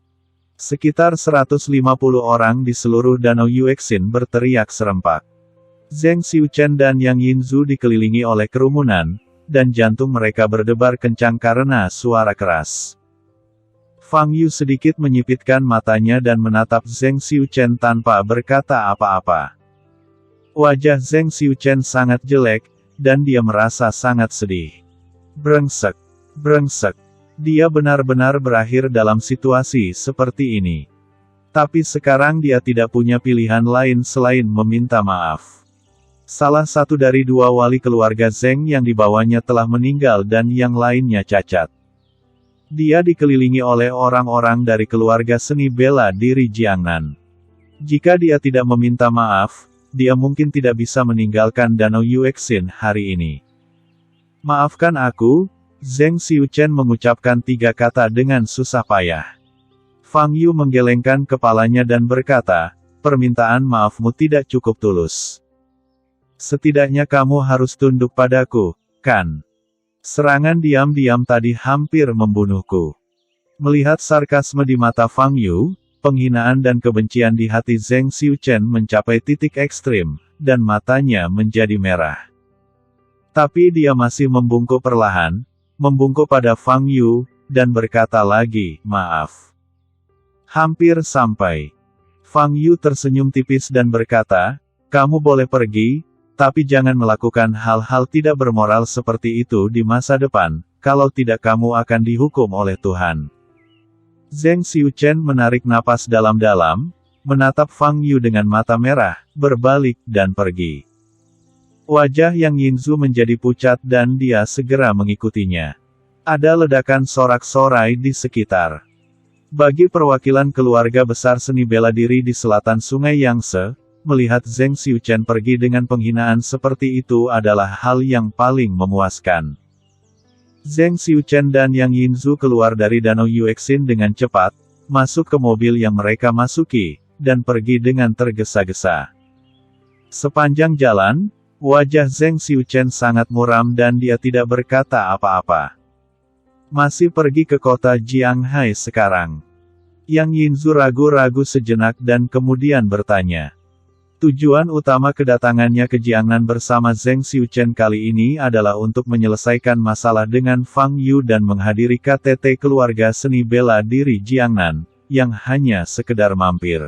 Sekitar 150 orang di seluruh Danau Yuexin berteriak serempak. Zheng Xiuchen dan Yang Yinzu dikelilingi oleh kerumunan, dan jantung mereka berdebar kencang karena suara keras. Fang Yu sedikit menyipitkan matanya dan menatap Zheng Xiuchen tanpa berkata apa-apa. Wajah Zheng Xiuchen sangat jelek, dan dia merasa sangat sedih. Brengsek. Brengsek. Dia benar-benar berakhir dalam situasi seperti ini. Tapi sekarang dia tidak punya pilihan lain selain meminta maaf. Salah satu dari 2 wali keluarga Zheng yang dibawanya telah meninggal dan yang lainnya cacat. Dia dikelilingi oleh orang-orang dari keluarga seni bela diri Jiangnan. Jika dia tidak meminta maaf, dia mungkin tidak bisa meninggalkan Danau Yuexin hari ini. Maafkan aku, Zheng Xiuchen mengucapkan 3 kata dengan susah payah. Fang Yu menggelengkan kepalanya dan berkata, permintaan maafmu tidak cukup tulus. Setidaknya kamu harus tunduk padaku, kan? Serangan diam-diam tadi hampir membunuhku. Melihat sarkasme di mata Fang Yu, penghinaan dan kebencian di hati Zheng Xiuchen mencapai titik ekstrim, dan matanya menjadi merah. Tapi dia masih membungkuk perlahan, membungkuk pada Fang Yu, dan berkata lagi, maaf. Hampir sampai. Fang Yu tersenyum tipis dan berkata, kamu boleh pergi, tapi jangan melakukan hal-hal tidak bermoral seperti itu di masa depan, kalau tidak kamu akan dihukum oleh Tuhan. Zheng Xiuchen menarik napas dalam-dalam, menatap Fang Yu dengan mata merah, berbalik, dan pergi. Wajah Yang Yinzu menjadi pucat dan dia segera mengikutinya. Ada ledakan sorak-sorai di sekitar. Bagi perwakilan keluarga besar seni bela diri di selatan Sungai Yangtze, melihat Zheng Xiuchen pergi dengan penghinaan seperti itu adalah hal yang paling memuaskan. Zheng Xiuchen dan Yang Yinzu keluar dari Danau Yuexin dengan cepat, masuk ke mobil yang mereka masuki, dan pergi dengan tergesa-gesa. Sepanjang jalan, wajah Zheng Xiuchen sangat muram dan dia tidak berkata apa-apa. Masih pergi ke kota Jianghai sekarang. Yang Yinzu ragu-ragu sejenak dan kemudian bertanya. Tujuan utama kedatangannya ke Jiangnan bersama Zheng Xiuchen kali ini adalah untuk menyelesaikan masalah dengan Fang Yu dan menghadiri KTT keluarga seni bela diri Jiangnan, yang hanya sekedar mampir.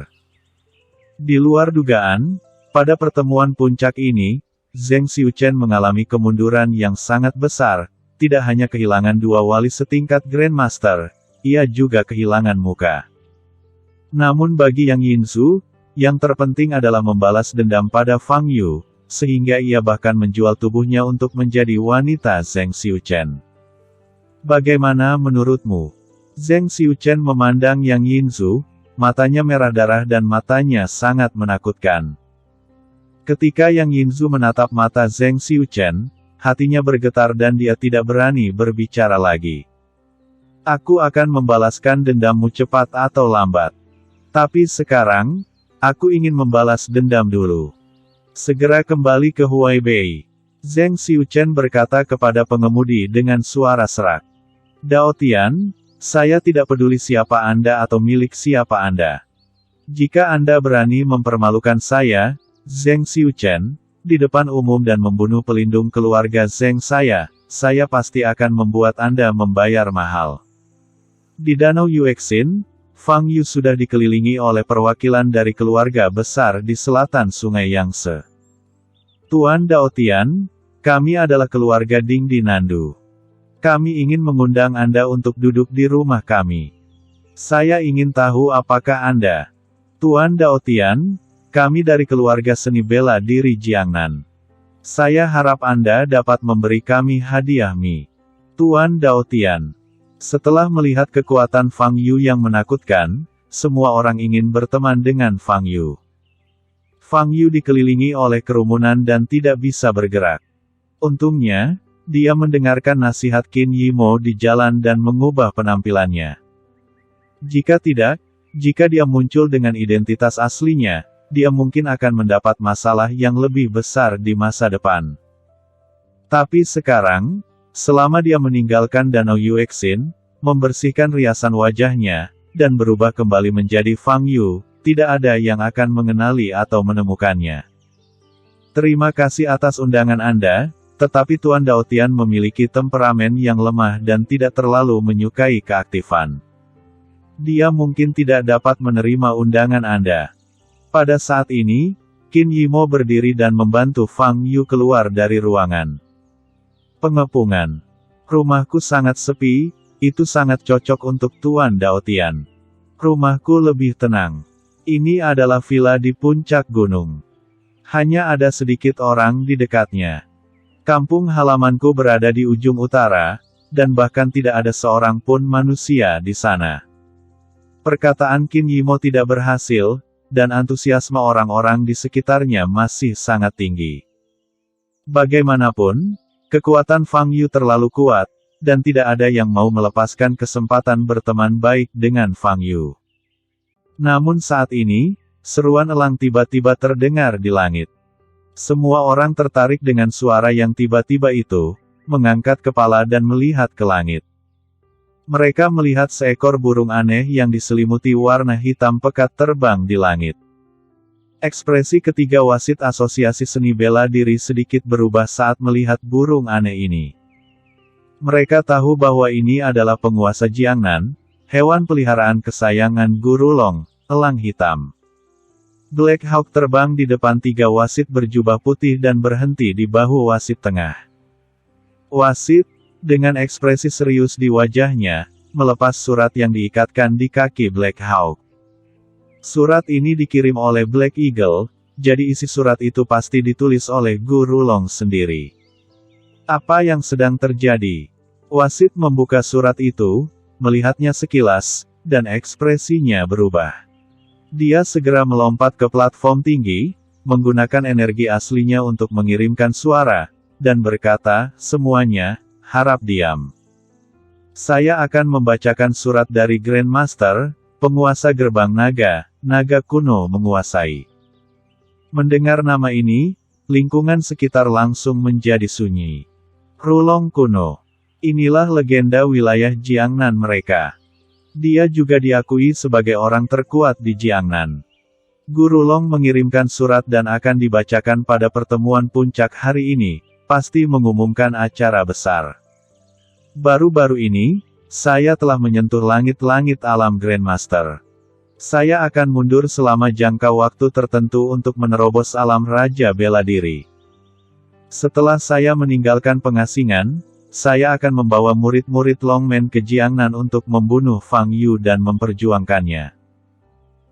Di luar dugaan, pada pertemuan puncak ini, Zheng Xiuchen mengalami kemunduran yang sangat besar, tidak hanya kehilangan 2 wali setingkat Grandmaster, ia juga kehilangan muka. Namun bagi Yang Yinzu, yang terpenting adalah membalas dendam pada Fang Yu, sehingga ia bahkan menjual tubuhnya untuk menjadi wanita Zheng Xiuchen. Bagaimana menurutmu? Zheng Xiuchen memandang Yang Yinzu, matanya merah darah dan matanya sangat menakutkan. Ketika Yang Yinzu menatap mata Zheng Xiuchen, hatinya bergetar dan dia tidak berani berbicara lagi. Aku akan membalaskan dendammu cepat atau lambat. Tapi sekarang, aku ingin membalas dendam dulu. Segera kembali ke Huaibei. Zheng Xiuchen berkata kepada pengemudi dengan suara serak. Dao Tian, saya tidak peduli siapa Anda atau milik siapa Anda. Jika Anda berani mempermalukan saya, Zheng Xiuchen, di depan umum dan membunuh pelindung keluarga Zheng saya pasti akan membuat Anda membayar mahal. Di Danau Yuexin, Fang Yu sudah dikelilingi oleh perwakilan dari keluarga besar di selatan Sungai Yangtze. Tuan Dao Tian, kami adalah keluarga Ding di Nandu. Kami ingin mengundang Anda untuk duduk di rumah kami. Saya ingin tahu apakah Anda, Tuan Dao Tian, kami dari keluarga seni bela diri Jiangnan. Saya harap Anda dapat memberi kami hadiah mie. Tuan Dao Tian. Setelah melihat kekuatan Fang Yu yang menakutkan, semua orang ingin berteman dengan Fang Yu. Fang Yu dikelilingi oleh kerumunan dan tidak bisa bergerak. Untungnya, dia mendengarkan nasihat Qin Yimo di jalan dan mengubah penampilannya. Jika tidak, jika dia muncul dengan identitas aslinya, dia mungkin akan mendapat masalah yang lebih besar di masa depan. Tapi sekarang, selama dia meninggalkan Danau Yuexin, membersihkan riasan wajahnya, dan berubah kembali menjadi Fang Yu, tidak ada yang akan mengenali atau menemukannya. Terima kasih atas undangan Anda, tetapi Tuan Dao Tian memiliki temperamen yang lemah dan tidak terlalu menyukai keaktifan. Dia mungkin tidak dapat menerima undangan Anda. Pada saat ini, Qin Yimo berdiri dan membantu Fang Yu keluar dari ruangan. Pengepungan. Rumahku sangat sepi, itu sangat cocok untuk Tuan Dao Tian. Rumahku lebih tenang. Ini adalah villa di puncak gunung. Hanya ada sedikit orang di dekatnya. Kampung halamanku berada di ujung utara, dan bahkan tidak ada seorang pun manusia di sana. Perkataan Qin Yimo tidak berhasil, dan antusiasme orang-orang di sekitarnya masih sangat tinggi. Bagaimanapun, kekuatan Fang Yu terlalu kuat, dan tidak ada yang mau melepaskan kesempatan berteman baik dengan Fang Yu. Namun saat ini, seruan elang tiba-tiba terdengar di langit. Semua orang tertarik dengan suara yang tiba-tiba itu, mengangkat kepala dan melihat ke langit. Mereka melihat seekor burung aneh yang diselimuti warna hitam pekat terbang di langit. Ekspresi ketiga wasit Asosiasi Seni Bela Diri sedikit berubah saat melihat burung aneh ini. Mereka tahu bahwa ini adalah penguasa Jiangnan, hewan peliharaan kesayangan Guru Long, elang hitam. Black Hawk terbang di depan tiga wasit berjubah putih dan berhenti di bahu wasit tengah. Wasit, dengan ekspresi serius di wajahnya, melepas surat yang diikatkan di kaki Black Hawk. Surat ini dikirim oleh Black Eagle, jadi isi surat itu pasti ditulis oleh Guru Long sendiri. Apa yang sedang terjadi? Wasit membuka surat itu, melihatnya sekilas, dan ekspresinya berubah. Dia segera melompat ke platform tinggi, menggunakan energi aslinya untuk mengirimkan suara, dan berkata, semuanya, harap diam. Saya akan membacakan surat dari Grandmaster, penguasa gerbang naga, naga kuno menguasai. Mendengar nama ini, lingkungan sekitar langsung menjadi sunyi. Rulong kuno. Inilah legenda wilayah Jiangnan mereka. Dia juga diakui sebagai orang terkuat di Jiangnan. Guru Long mengirimkan surat dan akan dibacakan pada pertemuan puncak hari ini, pasti mengumumkan acara besar. Baru-baru ini, saya telah menyentuh langit-langit alam Grandmaster. Saya akan mundur selama jangka waktu tertentu untuk menerobos alam Raja Bela Diri. Setelah saya meninggalkan pengasingan, saya akan membawa murid-murid Longmen ke Jiangnan untuk membunuh Fang Yu dan memperjuangkannya.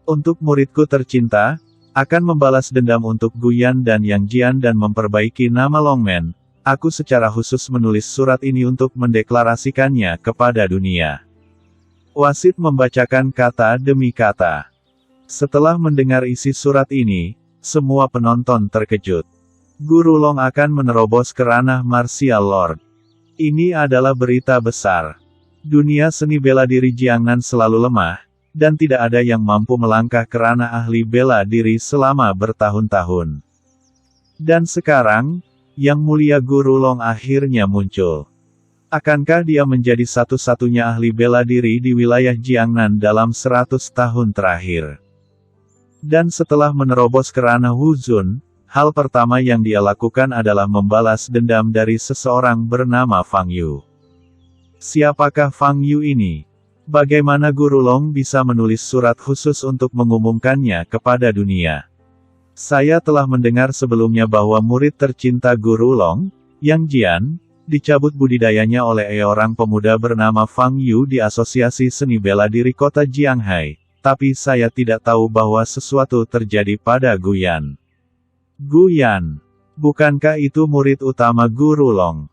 Untuk muridku tercinta, akan membalas dendam untuk Guyan dan Yang Jian dan memperbaiki nama Longmen. Aku secara khusus menulis surat ini untuk mendeklarasikannya kepada dunia. Wasit membacakan kata demi kata. Setelah mendengar isi surat ini, semua penonton terkejut. Guru Long akan menerobos ke ranah martial lord. Ini adalah berita besar. Dunia seni bela diri Jiangnan selalu lemah, dan tidak ada yang mampu melangkah ke ranah ahli bela diri selama bertahun-tahun. Dan sekarang, Yang Mulia Guru Long akhirnya muncul. Akankah dia menjadi satu-satunya ahli bela diri di wilayah Jiangnan dalam 100 tahun terakhir? Dan setelah menerobos ke ranah Wuzun, hal pertama yang dia lakukan adalah membalas dendam dari seseorang bernama Fang Yu. Siapakah Fang Yu ini? Bagaimana Guru Long bisa menulis surat khusus untuk mengumumkannya kepada dunia? Saya telah mendengar sebelumnya bahwa murid tercinta Guru Long, Yang Jian, dicabut budidayanya oleh seorang pemuda bernama Fang Yu di Asosiasi Seni Bela Diri Kota Jianghai, tapi saya tidak tahu bahwa sesuatu terjadi pada Guyan. Guyan, bukankah itu murid utama Guru Long?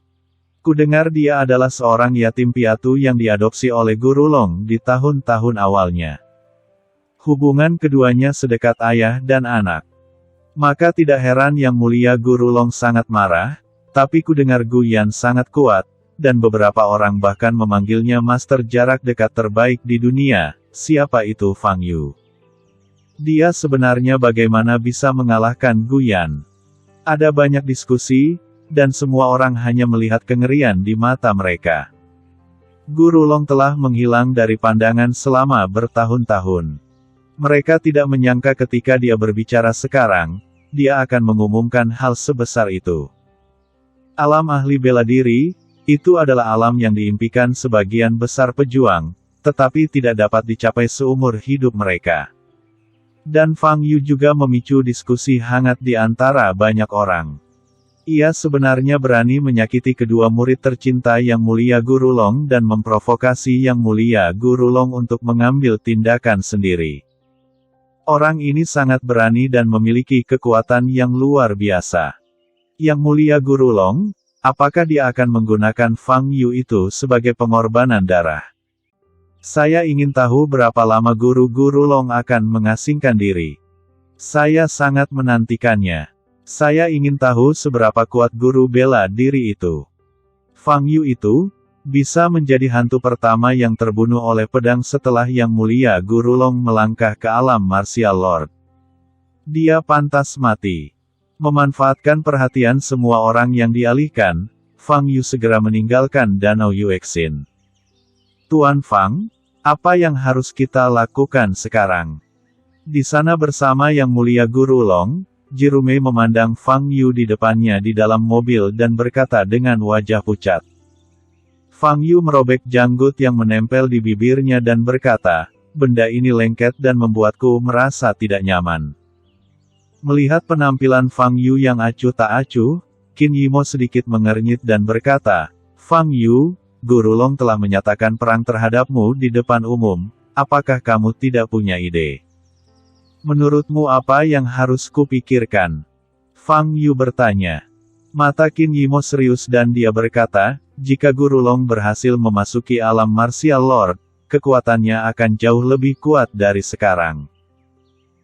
Kudengar dia adalah seorang yatim piatu yang diadopsi oleh Guru Long di tahun-tahun awalnya. Hubungan keduanya sedekat ayah dan anak. Maka tidak heran Yang Mulia Guru Long sangat marah, tapi kudengar Guyan sangat kuat, dan beberapa orang bahkan memanggilnya master jarak dekat terbaik di dunia. Siapa itu Fang Yu? Dia sebenarnya bagaimana bisa mengalahkan Guyan? Ada banyak diskusi, dan semua orang hanya melihat kengerian di mata mereka. Guru Long telah menghilang dari pandangan selama bertahun-tahun. Mereka tidak menyangka ketika dia berbicara sekarang, dia akan mengumumkan hal sebesar itu. Alam ahli bela diri, itu adalah alam yang diimpikan sebagian besar pejuang, tetapi tidak dapat dicapai seumur hidup mereka. Dan Fang Yu juga memicu diskusi hangat di antara banyak orang. Ia sebenarnya berani menyakiti kedua murid tercinta Yang Mulia Guru Long dan memprovokasi Yang Mulia Guru Long untuk mengambil tindakan sendiri. Orang ini sangat berani dan memiliki kekuatan yang luar biasa. Yang Mulia Guru Long, apakah dia akan menggunakan Fang Yu itu sebagai pengorbanan darah? Saya ingin tahu berapa lama Guru Long akan mengasingkan diri. Saya sangat menantikannya. Saya ingin tahu seberapa kuat guru bela diri itu. Fang Yu itu, bisa menjadi hantu pertama yang terbunuh oleh pedang setelah Yang Mulia Guru Long melangkah ke alam martial lord. Dia pantas mati. Memanfaatkan perhatian semua orang yang dialihkan, Fang Yu segera meninggalkan Danau Yuexin. Tuan Fang, apa yang harus kita lakukan sekarang? Di sana bersama Yang Mulia Guru Long, Jirume memandang Fang Yu di depannya di dalam mobil dan berkata dengan wajah pucat. Fang Yu merobek janggut yang menempel di bibirnya dan berkata, benda ini lengket dan membuatku merasa tidak nyaman. Melihat penampilan Fang Yu yang acuh tak acuh, Qin Yimo sedikit mengernyit dan berkata, Fang Yu, Guru Long telah menyatakan perang terhadapmu di depan umum, apakah kamu tidak punya ide? Menurutmu apa yang harus kupikirkan? Fang Yu bertanya. Mata Qin Yimo serius dan dia berkata, jika Guru Long berhasil memasuki alam martial lord, kekuatannya akan jauh lebih kuat dari sekarang.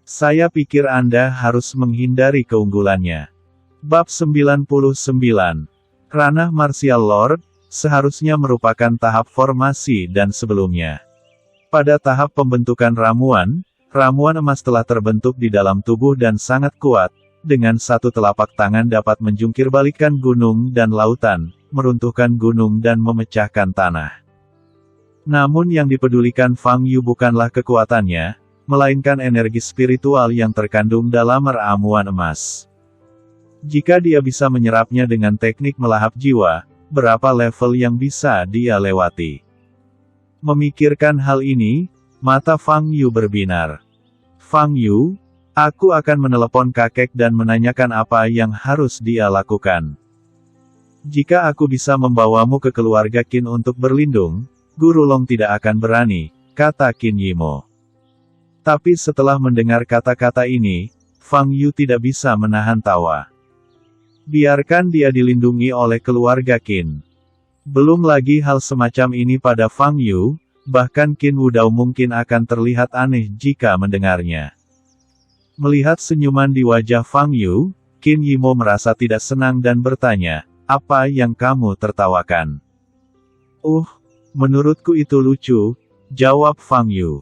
Saya pikir Anda harus menghindari keunggulannya. Bab 99. Ranah martial lord, seharusnya merupakan tahap formasi dan sebelumnya. Pada tahap pembentukan ramuan, ramuan emas telah terbentuk di dalam tubuh dan sangat kuat, dengan satu telapak tangan dapat menjungkirbalikkan gunung dan lautan, meruntuhkan gunung dan memecahkan tanah. Namun yang dipedulikan Fang Yu bukanlah kekuatannya, melainkan energi spiritual yang terkandung dalam ramuan emas. Jika dia bisa menyerapnya dengan teknik melahap jiwa, berapa level yang bisa dia lewati? Memikirkan hal ini, mata Fang Yu berbinar. Fang Yu, aku akan menelepon kakek dan menanyakan apa yang harus dia lakukan. Jika aku bisa membawamu ke keluarga Qin untuk berlindung, Guru Long tidak akan berani, kata Qin Yimo. Tapi setelah mendengar kata-kata ini, Fang Yu tidak bisa menahan tawa. Biarkan dia dilindungi oleh keluarga Qin. Belum lagi hal semacam ini pada Fang Yu, bahkan Qin Wudao mungkin akan terlihat aneh jika mendengarnya. Melihat senyuman di wajah Fang Yu, Qin Yimo merasa tidak senang dan bertanya, "Apa yang kamu tertawakan?" Menurutku itu lucu," jawab Fang Yu.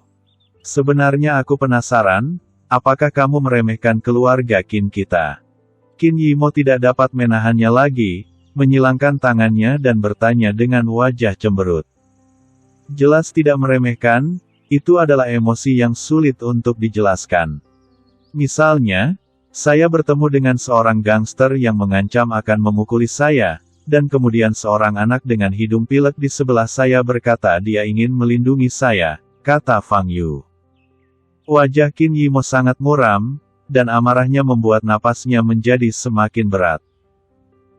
"Sebenarnya aku penasaran, apakah kamu meremehkan keluarga Qin kita?" Qin Yimo tidak dapat menahannya lagi, menyilangkan tangannya dan bertanya dengan wajah cemberut. Jelas tidak meremehkan, itu adalah emosi yang sulit untuk dijelaskan. Misalnya, saya bertemu dengan seorang gangster yang mengancam akan memukuli saya, dan kemudian seorang anak dengan hidung pilek di sebelah saya berkata dia ingin melindungi saya, kata Fang Yu. Wajah Qin Yimo sangat muram, dan amarahnya membuat napasnya menjadi semakin berat.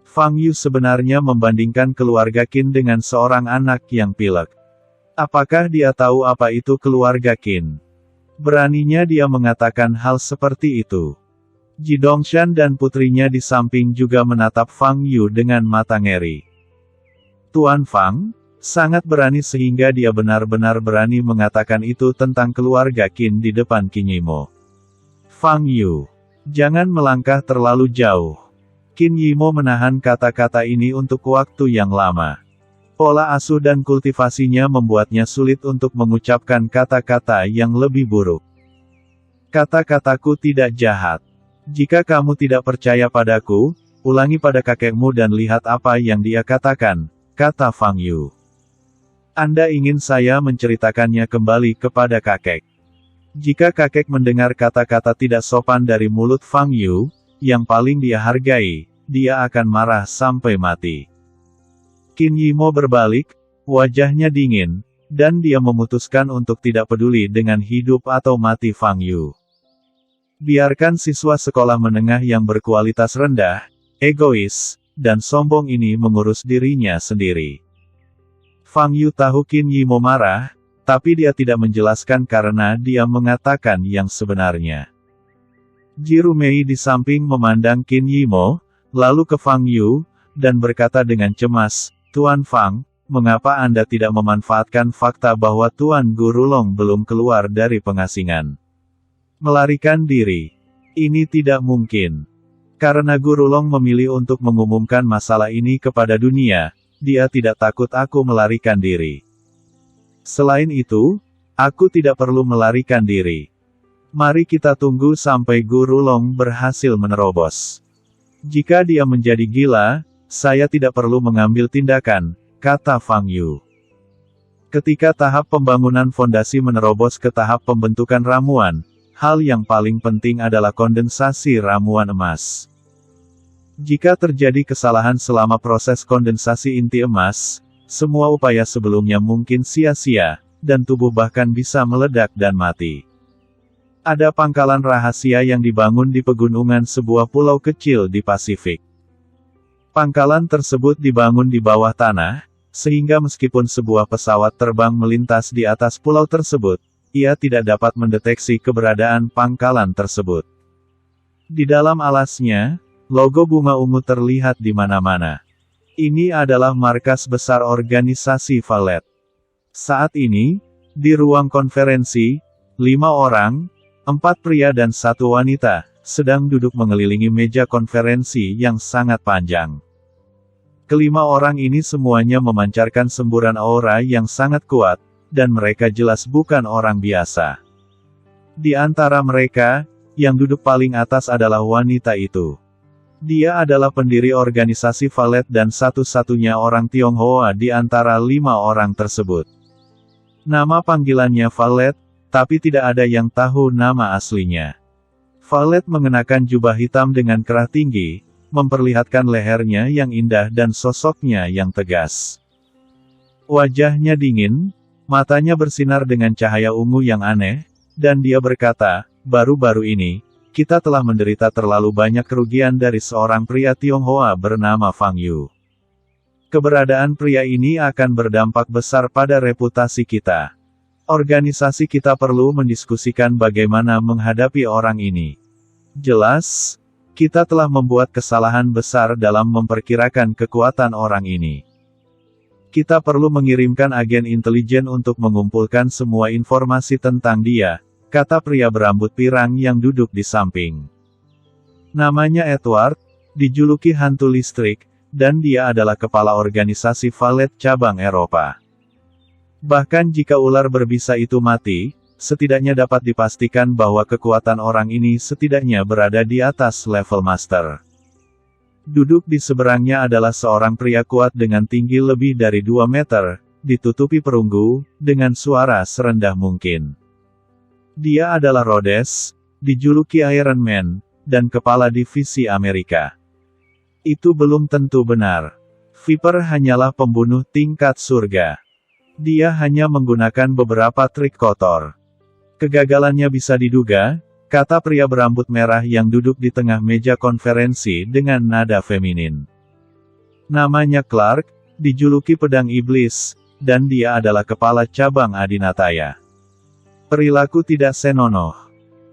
Fang Yu sebenarnya membandingkan keluarga Qin dengan seorang anak yang pilek. Apakah dia tahu apa itu keluarga Qin? Beraninya dia mengatakan hal seperti itu. Ji Dongshan dan putrinya di samping juga menatap Fang Yu dengan mata ngeri. Tuan Fang, sangat berani sehingga dia benar-benar berani mengatakan itu tentang keluarga Qin di depan Qin Yimo. Fang Yu, jangan melangkah terlalu jauh. Qin Yimo menahan kata-kata ini untuk waktu yang lama. Pola asuh dan kultivasinya membuatnya sulit untuk mengucapkan kata-kata yang lebih buruk. Kata-kataku tidak jahat. Jika kamu tidak percaya padaku, ulangi pada kakekmu dan lihat apa yang dia katakan, kata Fang Yu. Anda ingin saya menceritakannya kembali kepada kakek. Jika kakek mendengar kata-kata tidak sopan dari mulut Fang Yu, yang paling dia hargai, dia akan marah sampai mati. Qin Yimo berbalik, wajahnya dingin, dan dia memutuskan untuk tidak peduli dengan hidup atau mati Fang Yu. Biarkan siswa sekolah menengah yang berkualitas rendah, egois, dan sombong ini mengurus dirinya sendiri. Fang Yu tahu Qin Yimo marah, tapi dia tidak menjelaskan karena dia mengatakan yang sebenarnya. Ji Rumei di samping memandang Qin Yimo, lalu ke Fang Yu, dan berkata dengan cemas, Tuan Fang, mengapa Anda tidak memanfaatkan fakta bahwa Tuan Guru Long belum keluar dari pengasingan? Melarikan diri. Ini tidak mungkin. Karena Guru Long memilih untuk mengumumkan masalah ini kepada dunia, dia tidak takut aku melarikan diri. Selain itu, aku tidak perlu melarikan diri. Mari kita tunggu sampai Guru Long berhasil menerobos. Jika dia menjadi gila, saya tidak perlu mengambil tindakan, kata Fang Yu. Ketika tahap pembangunan fondasi menerobos ke tahap pembentukan ramuan, hal yang paling penting adalah kondensasi ramuan emas. Jika terjadi kesalahan selama proses kondensasi inti emas, semua upaya sebelumnya mungkin sia-sia, dan tubuh bahkan bisa meledak dan mati. Ada pangkalan rahasia yang dibangun di pegunungan sebuah pulau kecil di Pasifik. Pangkalan tersebut dibangun di bawah tanah, sehingga meskipun sebuah pesawat terbang melintas di atas pulau tersebut, ia tidak dapat mendeteksi keberadaan pangkalan tersebut. Di dalam alasnya, logo bunga ungu terlihat di mana-mana. Ini adalah markas besar organisasi Valet. Saat ini, di ruang konferensi, 5 orang, 4 pria dan 1 wanita, sedang duduk mengelilingi meja konferensi yang sangat panjang. Kelima orang ini semuanya memancarkan semburan aura yang sangat kuat, dan mereka jelas bukan orang biasa. Di antara mereka, yang duduk paling atas adalah wanita itu. Dia adalah pendiri organisasi Valet dan satu-satunya orang Tionghoa di antara 5 orang tersebut. Nama panggilannya Valet, tapi tidak ada yang tahu nama aslinya. Valet mengenakan jubah hitam dengan kerah tinggi, memperlihatkan lehernya yang indah dan sosoknya yang tegas. Wajahnya dingin, matanya bersinar dengan cahaya ungu yang aneh, dan dia berkata, baru-baru ini, kita telah menderita terlalu banyak kerugian dari seorang pria Tionghoa bernama Fang Yu. Keberadaan pria ini akan berdampak besar pada reputasi kita. Organisasi kita perlu mendiskusikan bagaimana menghadapi orang ini. Jelas, kita telah membuat kesalahan besar dalam memperkirakan kekuatan orang ini. Kita perlu mengirimkan agen intelijen untuk mengumpulkan semua informasi tentang dia, kata pria berambut pirang yang duduk di samping. Namanya Edward, dijuluki hantu listrik, dan dia adalah kepala organisasi Valet cabang Eropa. Bahkan jika ular berbisa itu mati, setidaknya dapat dipastikan bahwa kekuatan orang ini setidaknya berada di atas level master. Duduk di seberangnya adalah seorang pria kuat dengan tinggi lebih dari 2 meter, ditutupi perunggu, dengan suara serendah mungkin. Dia adalah Rhodes, dijuluki Iron Man, dan kepala divisi Amerika. Itu belum tentu benar. Viper hanyalah pembunuh tingkat surga. Dia hanya menggunakan beberapa trik kotor. Kegagalannya bisa diduga, kata pria berambut merah yang duduk di tengah meja konferensi dengan nada feminin. Namanya Clark, dijuluki pedang iblis, dan dia adalah kepala cabang Adinataya. Perilaku tidak senonoh.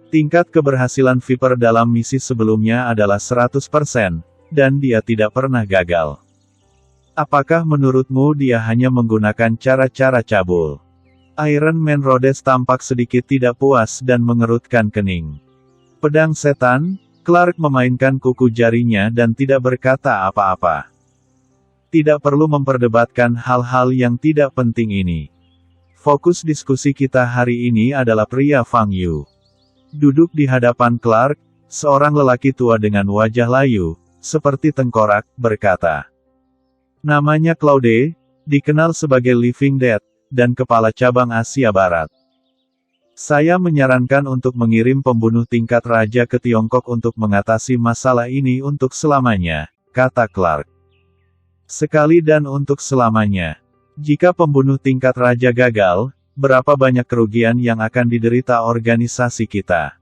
Tingkat keberhasilan Viper dalam misi sebelumnya adalah 100%, dan dia tidak pernah gagal. Apakah menurutmu dia hanya menggunakan cara-cara cabul? Iron Man Rhodes tampak sedikit tidak puas dan mengerutkan kening. Pedang setan, Clark memainkan kuku jarinya dan tidak berkata apa-apa. Tidak perlu memperdebatkan hal-hal yang tidak penting ini. Fokus diskusi kita hari ini adalah pria Fang Yu. Duduk di hadapan Clark, seorang lelaki tua dengan wajah layu, seperti tengkorak, berkata. Namanya Claude, dikenal sebagai Living Dead, dan kepala cabang Asia Barat. Saya menyarankan untuk mengirim pembunuh tingkat raja ke Tiongkok untuk mengatasi masalah ini untuk selamanya, kata Clark. Sekali dan untuk selamanya. Jika pembunuh tingkat raja gagal, berapa banyak kerugian yang akan diderita organisasi kita?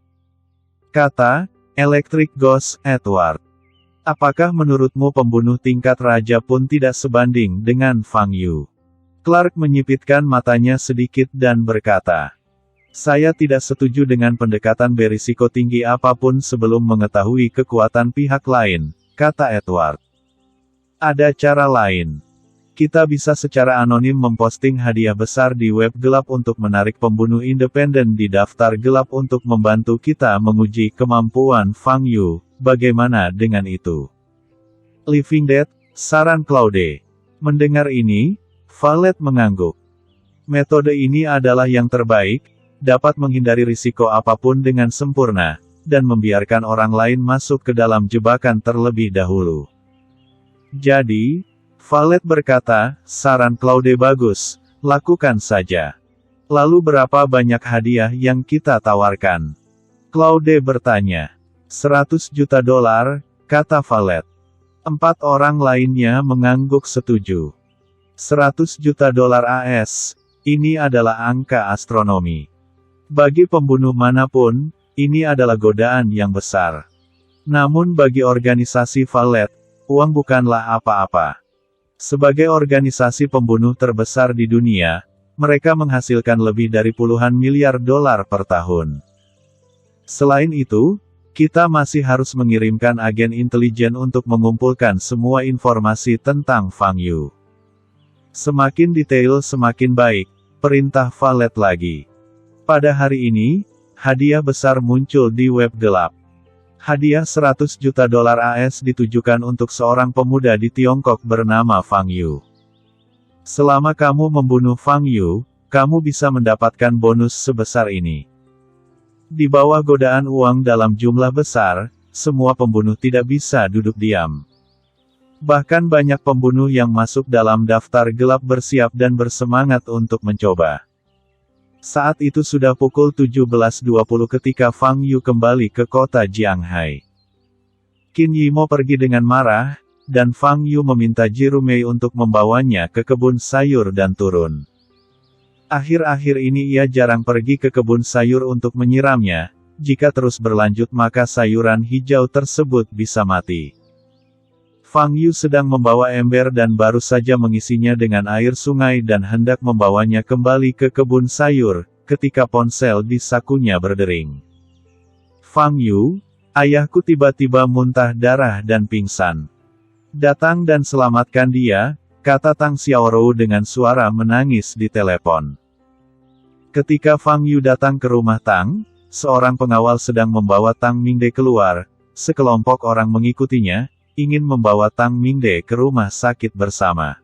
Kata Electric Ghost Edward. Apakah menurutmu pembunuh tingkat raja pun tidak sebanding dengan Fang Yu? Clark menyipitkan matanya sedikit dan berkata, saya tidak setuju dengan pendekatan berisiko tinggi apapun sebelum mengetahui kekuatan pihak lain, kata Edward. Ada cara lain. Kita bisa secara anonim memposting hadiah besar di web gelap untuk menarik pembunuh independen di daftar gelap untuk membantu kita menguji kemampuan Fang Yu. Bagaimana dengan itu? Living Dead, saran Claude. Mendengar ini, Valet mengangguk. Metode ini adalah yang terbaik, dapat menghindari risiko apapun dengan sempurna, dan membiarkan orang lain masuk ke dalam jebakan terlebih dahulu. Jadi, Valet berkata, saran Claude bagus, lakukan saja. Lalu berapa banyak hadiah yang kita tawarkan? Claude bertanya. 100 juta dolar, kata Valet. 4 orang lainnya mengangguk setuju. 100 juta dolar AS, ini adalah angka astronomi. Bagi pembunuh manapun, ini adalah godaan yang besar. Namun bagi organisasi Valet, uang bukanlah apa-apa. Sebagai organisasi pembunuh terbesar di dunia, mereka menghasilkan lebih dari puluhan miliar dolar per tahun. Selain itu, kita masih harus mengirimkan agen intelijen untuk mengumpulkan semua informasi tentang Fang Yu. Semakin detail semakin baik, perintah Valet lagi. Pada hari ini, hadiah besar muncul di web gelap. Hadiah 100 juta dolar AS ditujukan untuk seorang pemuda di Tiongkok bernama Fang Yu. Selama kamu membunuh Fang Yu, kamu bisa mendapatkan bonus sebesar ini. Di bawah godaan uang dalam jumlah besar, semua pembunuh tidak bisa duduk diam. Bahkan banyak pembunuh yang masuk dalam daftar gelap bersiap dan bersemangat untuk mencoba. Saat itu sudah pukul 17.20 ketika Fang Yu kembali ke kota Jianghai. Qin Yimo pergi dengan marah, dan Fang Yu meminta Jirumei untuk membawanya ke kebun sayur dan turun. Akhir-akhir ini ia jarang pergi ke kebun sayur untuk menyiramnya, jika terus berlanjut maka sayuran hijau tersebut bisa mati. Fang Yu sedang membawa ember dan baru saja mengisinya dengan air sungai dan hendak membawanya kembali ke kebun sayur, ketika ponsel di sakunya berdering. Fang Yu, ayahku tiba-tiba muntah darah dan pingsan. Datang dan selamatkan dia, kata Tang Xiaorou dengan suara menangis di telepon. Ketika Fang Yu datang ke rumah Tang, seorang pengawal sedang membawa Tang Mingde keluar, sekelompok orang mengikutinya, ingin membawa Tang Mingde ke rumah sakit bersama.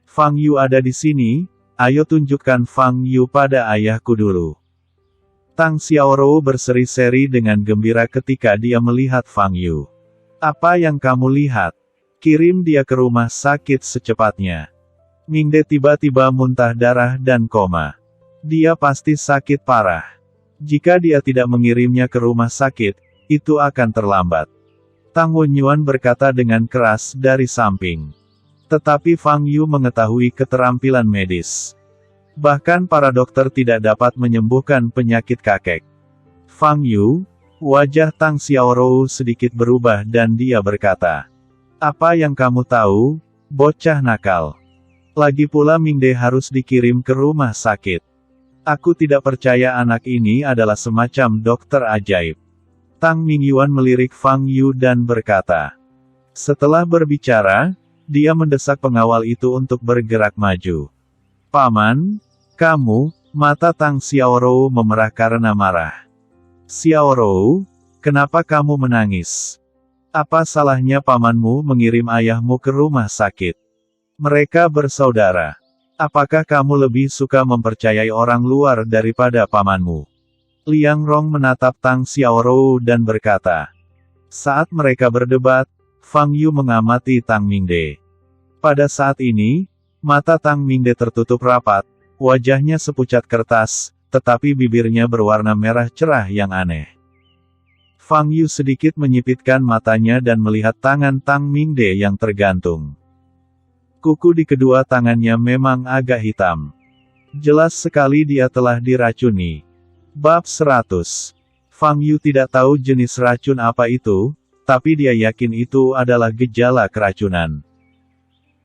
Fang Yu ada di sini, ayo tunjukkan Fang Yu pada ayahku dulu. Tang Xiaorou berseri-seri dengan gembira ketika dia melihat Fang Yu. Apa yang kamu lihat? Kirim dia ke rumah sakit secepatnya. Mingde tiba-tiba muntah darah dan koma. Dia pasti sakit parah. Jika dia tidak mengirimnya ke rumah sakit, itu akan terlambat. Tang Wenyuan berkata dengan keras dari samping. Tetapi Fang Yu mengetahui keterampilan medis. Bahkan para dokter tidak dapat menyembuhkan penyakit kakek. Fang Yu, wajah Tang Xiaorou sedikit berubah dan dia berkata, "Apa yang kamu tahu, bocah nakal? Lagi pula Mingde harus dikirim ke rumah sakit. Aku tidak percaya anak ini adalah semacam dokter ajaib." Tang Mingyuan melirik Fang Yu dan berkata. Setelah berbicara, dia mendesak pengawal itu untuk bergerak maju. "Paman, kamu," mata Tang Xiaorou memerah karena marah. "Xiaorou, kenapa kamu menangis? Apa salahnya pamanmu mengirim ayahmu ke rumah sakit? Mereka bersaudara. Apakah kamu lebih suka mempercayai orang luar daripada pamanmu?" Liang Rong menatap Tang Xiaorou dan berkata. Saat mereka berdebat, Fang Yu mengamati Tang Mingde. Pada saat ini, mata Tang Mingde tertutup rapat, wajahnya sepucat kertas, tetapi bibirnya berwarna merah cerah yang aneh. Fang Yu sedikit menyipitkan matanya dan melihat tangan Tang Mingde yang tergantung. Kuku di kedua tangannya memang agak hitam. Jelas sekali dia telah diracuni. Bab 100. Fang Yu tidak tahu jenis racun apa itu, tapi dia yakin itu adalah gejala keracunan.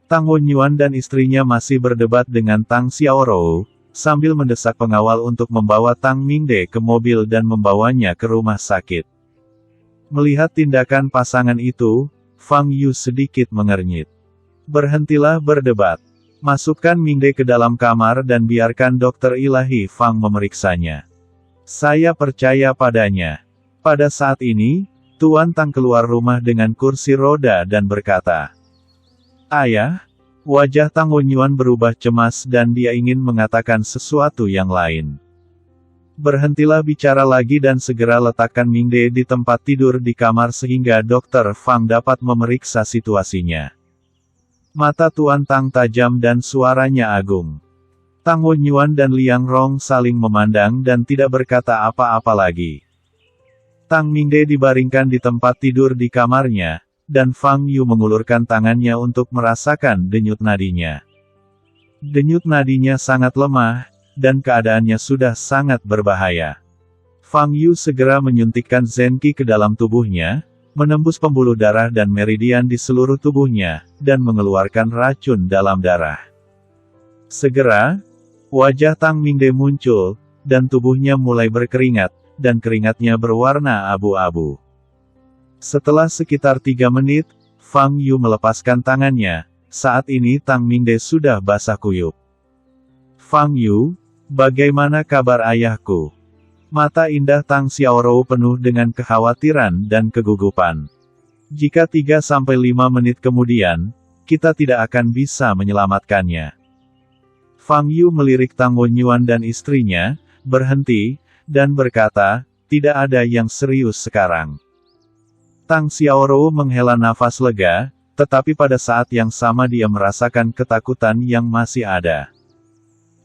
Tang Wenyuan dan istrinya masih berdebat dengan Tang Xiaorou, sambil mendesak pengawal untuk membawa Tang Mingde ke mobil dan membawanya ke rumah sakit. Melihat tindakan pasangan itu, Fang Yu sedikit mengernyit. Berhentilah berdebat. Masukkan Mingde ke dalam kamar dan biarkan dokter ilahi Fang memeriksanya. Saya percaya padanya. Pada saat ini, Tuan Tang keluar rumah dengan kursi roda dan berkata, "Ayah," wajah Tang Wenyuan berubah cemas dan dia ingin mengatakan sesuatu yang lain. "Berhentilah bicara lagi dan segera letakkan Mingde di tempat tidur di kamar sehingga Dokter Fang dapat memeriksa situasinya." Mata Tuan Tang tajam dan suaranya agung. Tang Wenyuan dan Liang Rong saling memandang dan tidak berkata apa-apa lagi. Tang Mingde dibaringkan di tempat tidur di kamarnya, dan Fang Yu mengulurkan tangannya untuk merasakan denyut nadinya. Denyut nadinya sangat lemah, dan keadaannya sudah sangat berbahaya. Fang Yu segera menyuntikkan Zenqi ke dalam tubuhnya, menembus pembuluh darah dan meridian di seluruh tubuhnya, dan mengeluarkan racun dalam darah. Segera, wajah Tang Mingde muncul, dan tubuhnya mulai berkeringat, dan keringatnya berwarna abu-abu. Setelah sekitar 3 menit, Fang Yu melepaskan tangannya. Saat ini Tang Mingde sudah basah kuyup. "Fang Yu, bagaimana kabar ayahku?" Mata indah Tang Xiaorou penuh dengan kekhawatiran dan kegugupan. "Jika 3-5 menit kemudian, kita tidak akan bisa menyelamatkannya." Fang Yu melirik Tang Wenyuan dan istrinya, berhenti, dan berkata, "Tidak ada yang serius sekarang." Tang Xiaorou menghela nafas lega, tetapi pada saat yang sama dia merasakan ketakutan yang masih ada.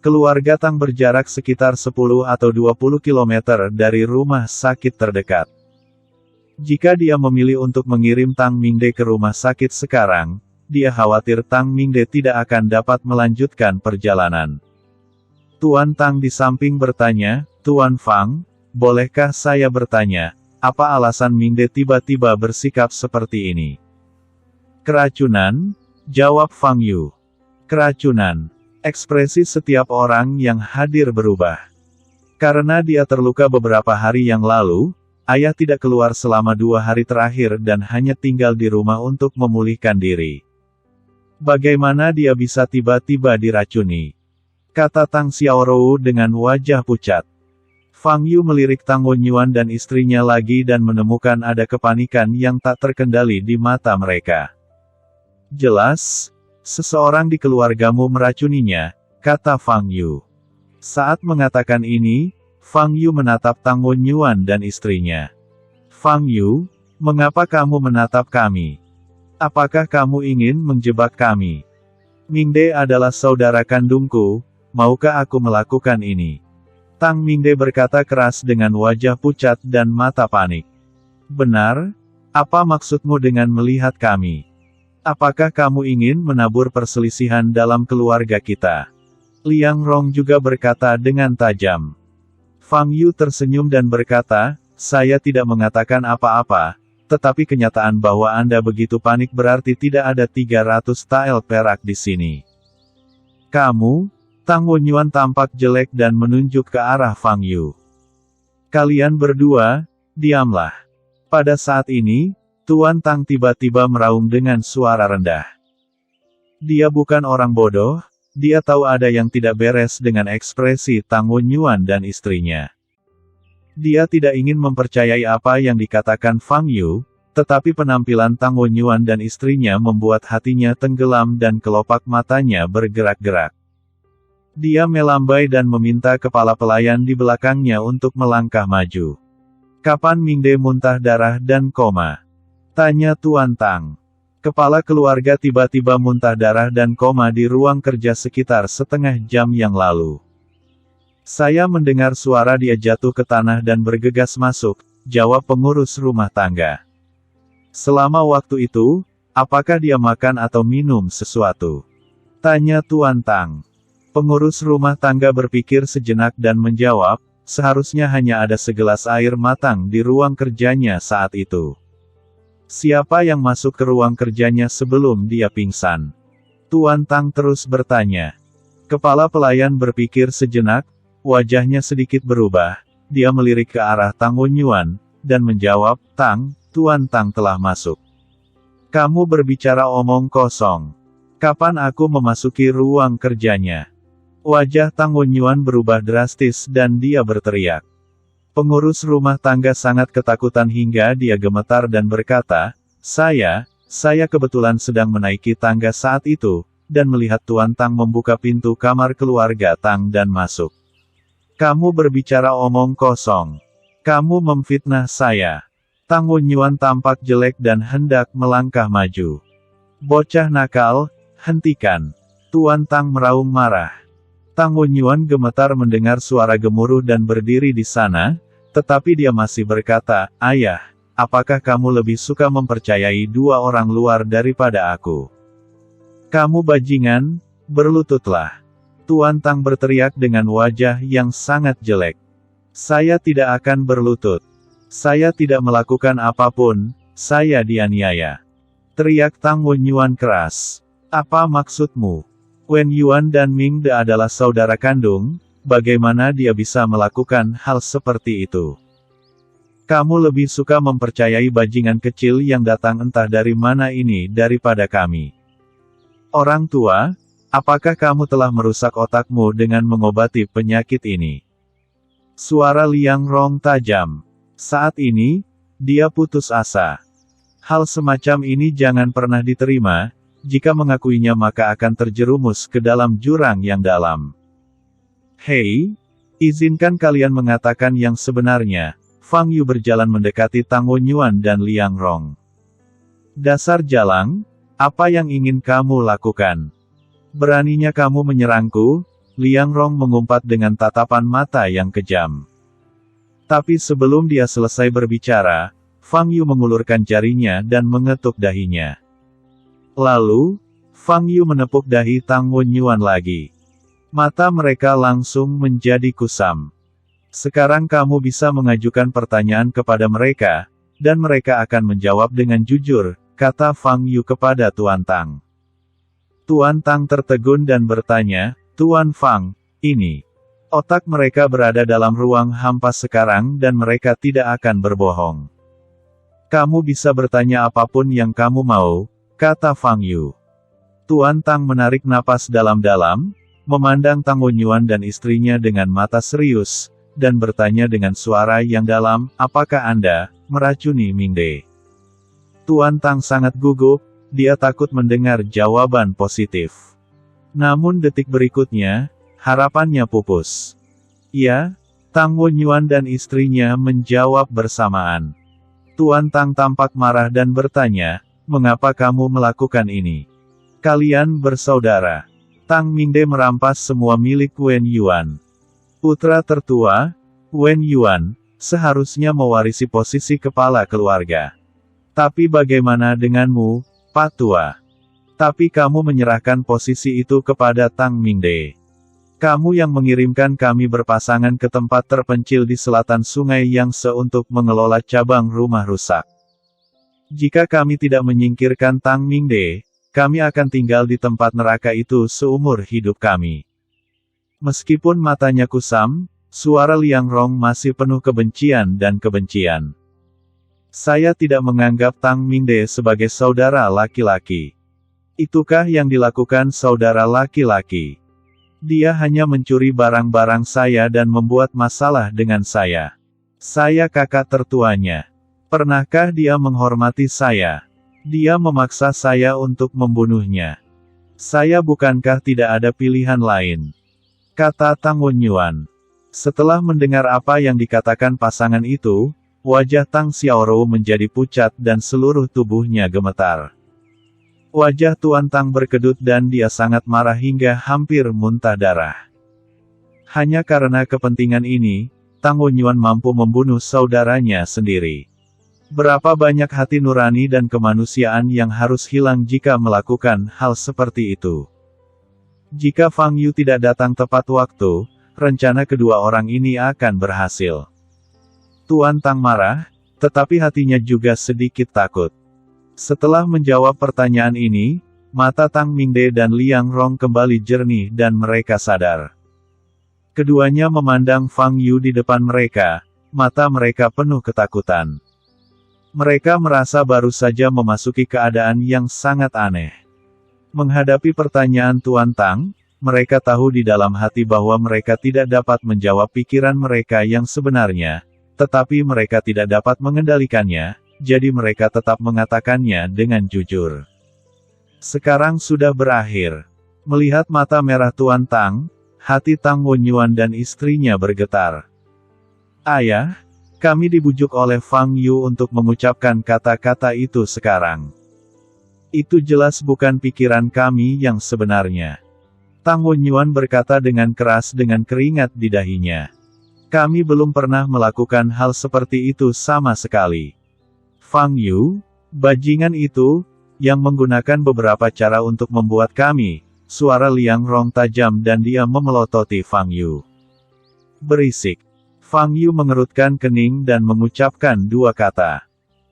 Keluarga Tang berjarak sekitar 10 atau 20 km dari rumah sakit terdekat. Jika dia memilih untuk mengirim Tang Mingde ke rumah sakit sekarang, dia khawatir Tang Mingde tidak akan dapat melanjutkan perjalanan. Tuan Tang di samping bertanya, "Tuan Fang, bolehkah saya bertanya, apa alasan Mingde tiba-tiba bersikap seperti ini?" "Keracunan," jawab Fang Yu. "Keracunan." Ekspresi setiap orang yang hadir berubah. Karena dia terluka beberapa hari yang lalu, ayah tidak keluar selama 2 hari terakhir dan hanya tinggal di rumah untuk memulihkan diri. Bagaimana dia bisa tiba-tiba diracuni? Kata Tang Xiaorou dengan wajah pucat. Fang Yu melirik Tang Wenyuan dan istrinya lagi dan menemukan ada kepanikan yang tak terkendali di mata mereka. Jelas, seseorang di keluargamu meracuninya, kata Fang Yu. Saat mengatakan ini, Fang Yu menatap Tang Wenyuan dan istrinya. Fang Yu, mengapa kamu menatap kami? Apakah kamu ingin menjebak kami? Mingde adalah saudara kandungku, maukah aku melakukan ini? Tang Mingde berkata keras dengan wajah pucat dan mata panik. Benar? Apa maksudmu dengan melihat kami? Apakah kamu ingin menabur perselisihan dalam keluarga kita? Liang Rong juga berkata dengan tajam. Fang Yu tersenyum dan berkata, saya tidak mengatakan apa-apa, tetapi kenyataan bahwa Anda begitu panik berarti tidak ada 300 tael perak di sini. Kamu, Tang Wenyuan tampak jelek dan menunjuk ke arah Fang Yu. Kalian berdua, diamlah. Pada saat ini, Tuan Tang tiba-tiba meraung dengan suara rendah. Dia bukan orang bodoh, dia tahu ada yang tidak beres dengan ekspresi Tang Wenyuan dan istrinya. Dia tidak ingin mempercayai apa yang dikatakan Fang Yu, tetapi penampilan Tang Wenyuan dan istrinya membuat hatinya tenggelam dan kelopak matanya bergerak-gerak. Dia melambai dan meminta kepala pelayan di belakangnya untuk melangkah maju. Kapan Mingde muntah darah dan koma? Tanya Tuan Tang. Kepala keluarga tiba-tiba muntah darah dan koma di ruang kerja sekitar setengah jam yang lalu. Saya mendengar suara dia jatuh ke tanah dan bergegas masuk, jawab pengurus rumah tangga. Selama waktu itu, apakah dia makan atau minum sesuatu? Tanya Tuan Tang. Pengurus rumah tangga berpikir sejenak dan menjawab, seharusnya hanya ada segelas air matang di ruang kerjanya saat itu. Siapa yang masuk ke ruang kerjanya sebelum dia pingsan? Tuan Tang terus bertanya. Kepala pelayan berpikir sejenak, wajahnya sedikit berubah, dia melirik ke arah Tang Wenyuan, dan menjawab, Tang, Tuan Tang telah masuk. Kamu berbicara omong kosong. Kapan aku memasuki ruang kerjanya? Wajah Tang Wenyuan berubah drastis dan dia berteriak. Pengurus rumah tangga sangat ketakutan hingga dia gemetar dan berkata, saya kebetulan sedang menaiki tangga saat itu, dan melihat Tuan Tang membuka pintu kamar keluarga Tang dan masuk. Kamu berbicara omong kosong. Kamu memfitnah saya. Tang Wenyuan tampak jelek dan hendak melangkah maju. Bocah nakal, hentikan. Tuan Tang meraung marah. Tang Wenyuan gemetar mendengar suara gemuruh dan berdiri di sana, tetapi dia masih berkata, Ayah, apakah kamu lebih suka mempercayai dua orang luar daripada aku? Kamu bajingan, berlututlah. Tuan Tang berteriak dengan wajah yang sangat jelek. Saya tidak akan berlutut. Saya tidak melakukan apapun, saya dianiaya. Teriak Tang Wenyuan keras. Apa maksudmu? Wen Yuan dan Ming De adalah saudara kandung, bagaimana dia bisa melakukan hal seperti itu? Kamu lebih suka mempercayai bajingan kecil yang datang entah dari mana ini daripada kami. Orang tua, apakah kamu telah merusak otakmu dengan mengobati penyakit ini? Suara Liang Rong tajam. Saat ini, dia putus asa. Hal semacam ini jangan pernah diterima, jika mengakuinya maka akan terjerumus ke dalam jurang yang dalam. Hei, izinkan kalian mengatakan yang sebenarnya. Fang Yu berjalan mendekati Tang Wenyuan dan Liang Rong. Dasar jalang, apa yang ingin kamu lakukan? Beraninya kamu menyerangku? Liang Rong mengumpat dengan tatapan mata yang kejam. Tapi sebelum dia selesai berbicara, Fang Yu mengulurkan jarinya dan mengetuk dahinya. Lalu, Fang Yu menepuk dahi Tang Wenyuan lagi. Mata mereka langsung menjadi kusam. Sekarang kamu bisa mengajukan pertanyaan kepada mereka, dan mereka akan menjawab dengan jujur, kata Fang Yu kepada Tuan Tang. Tuan Tang tertegun dan bertanya, Tuan Fang, ini. Otak mereka berada dalam ruang hampa sekarang dan mereka tidak akan berbohong. Kamu bisa bertanya apapun yang kamu mau, kata Fang Yu. Tuan Tang menarik napas dalam-dalam, memandang Tang Wenyuan dan istrinya dengan mata serius, dan bertanya dengan suara yang dalam, apakah Anda meracuni Mingde? Tuan Tang sangat gugup, dia takut mendengar jawaban positif. Namun detik berikutnya, harapannya pupus. Ya, Tang Wenyuan dan istrinya menjawab bersamaan. Tuan Tang tampak marah dan bertanya, mengapa kamu melakukan ini? Kalian bersaudara. Tang Mingde merampas semua milik Wen Yuan. Putra tertua, Wen Yuan, seharusnya mewarisi posisi kepala keluarga. Tapi bagaimana denganmu, Pak Tua? Tapi kamu menyerahkan posisi itu kepada Tang Mingde. Kamu yang mengirimkan kami berpasangan ke tempat terpencil di selatan Sungai Yangtze untuk mengelola cabang rumah rusak. Jika kami tidak menyingkirkan Tang Mingde, kami akan tinggal di tempat neraka itu seumur hidup kami. Meskipun matanya kusam, suara Liang Rong masih penuh kebencian dan kebencian. Saya tidak menganggap Tang Mingde sebagai saudara laki-laki. Itukah yang dilakukan saudara laki-laki? Dia hanya mencuri barang-barang saya dan membuat masalah dengan saya. Saya kakak tertuanya. Pernahkah dia menghormati saya? Dia memaksa saya untuk membunuhnya. Saya bukankah tidak ada pilihan lain? Kata Tang Wenyuan. Setelah mendengar apa yang dikatakan pasangan itu, wajah Tang Xiaorou menjadi pucat dan seluruh tubuhnya gemetar. Wajah Tuan Tang berkedut dan dia sangat marah hingga hampir muntah darah. Hanya karena kepentingan ini, Tang Wenyuan mampu membunuh saudaranya sendiri. Berapa banyak hati nurani dan kemanusiaan yang harus hilang jika melakukan hal seperti itu. Jika Fang Yu tidak datang tepat waktu, rencana kedua orang ini akan berhasil. Tuan Tang marah, tetapi hatinya juga sedikit takut. Setelah menjawab pertanyaan ini, mata Tang Mingde dan Liang Rong kembali jernih dan mereka sadar. Keduanya memandang Fang Yu di depan mereka, mata mereka penuh ketakutan. Mereka merasa baru saja memasuki keadaan yang sangat aneh. Menghadapi pertanyaan Tuan Tang, mereka tahu di dalam hati bahwa mereka tidak dapat menjawab pikiran mereka yang sebenarnya, tetapi mereka tidak dapat mengendalikannya. Jadi mereka tetap mengatakannya dengan jujur. Sekarang sudah berakhir. Melihat mata merah Tuan Tang, hati Tang Wenyuan dan istrinya bergetar. Ayah, kami dibujuk oleh Fang Yu untuk mengucapkan kata-kata itu sekarang. Itu jelas bukan pikiran kami yang sebenarnya. Tang Wenyuan berkata dengan keras dengan keringat di dahinya. Kami belum pernah melakukan hal seperti itu sama sekali. Fang Yu, bajingan itu, yang menggunakan beberapa cara untuk membuat kami, suara Liang Rong tajam dan dia memelototi Fang Yu. Berisik. Fang Yu mengerutkan kening dan mengucapkan dua kata.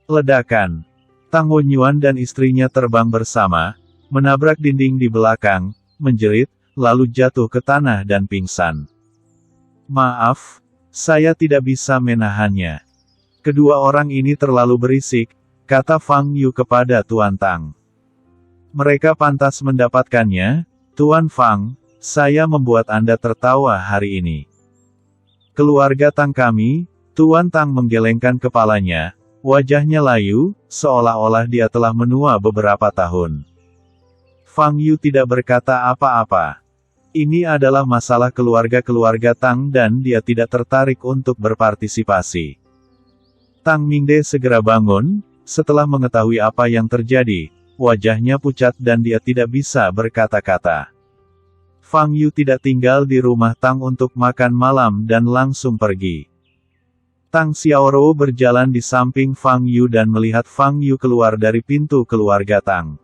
Ledakan. Tang Wenyuan dan istrinya terbang bersama, menabrak dinding di belakang, menjerit, lalu jatuh ke tanah dan pingsan. Maaf, saya tidak bisa menahannya. Kedua orang ini terlalu berisik, kata Fang Yu kepada Tuan Tang. Mereka pantas mendapatkannya, Tuan Fang, saya membuat Anda tertawa hari ini. Keluarga Tang kami, Tuan Tang menggelengkan kepalanya, wajahnya layu, seolah-olah dia telah menua beberapa tahun. Fang Yu tidak berkata apa-apa. Ini adalah masalah keluarga-keluarga Tang dan dia tidak tertarik untuk berpartisipasi. Tang Mingde segera bangun, setelah mengetahui apa yang terjadi, wajahnya pucat dan dia tidak bisa berkata-kata. Fang Yu tidak tinggal di rumah Tang untuk makan malam dan langsung pergi. Tang Xiaorou berjalan di samping Fang Yu dan melihat Fang Yu keluar dari pintu keluarga Tang.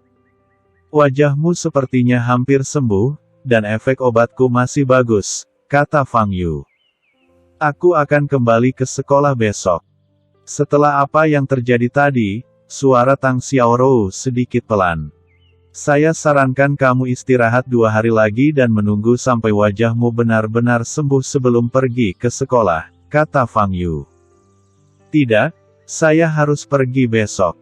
Wajahmu sepertinya hampir sembuh, dan efek obatku masih bagus, kata Fang Yu. Aku akan kembali ke sekolah besok. Setelah apa yang terjadi tadi, suara Tang Xiaorou sedikit pelan. Saya sarankan kamu istirahat 2 hari lagi dan menunggu sampai wajahmu benar-benar sembuh sebelum pergi ke sekolah, kata Fang Yu. Tidak, saya harus pergi besok.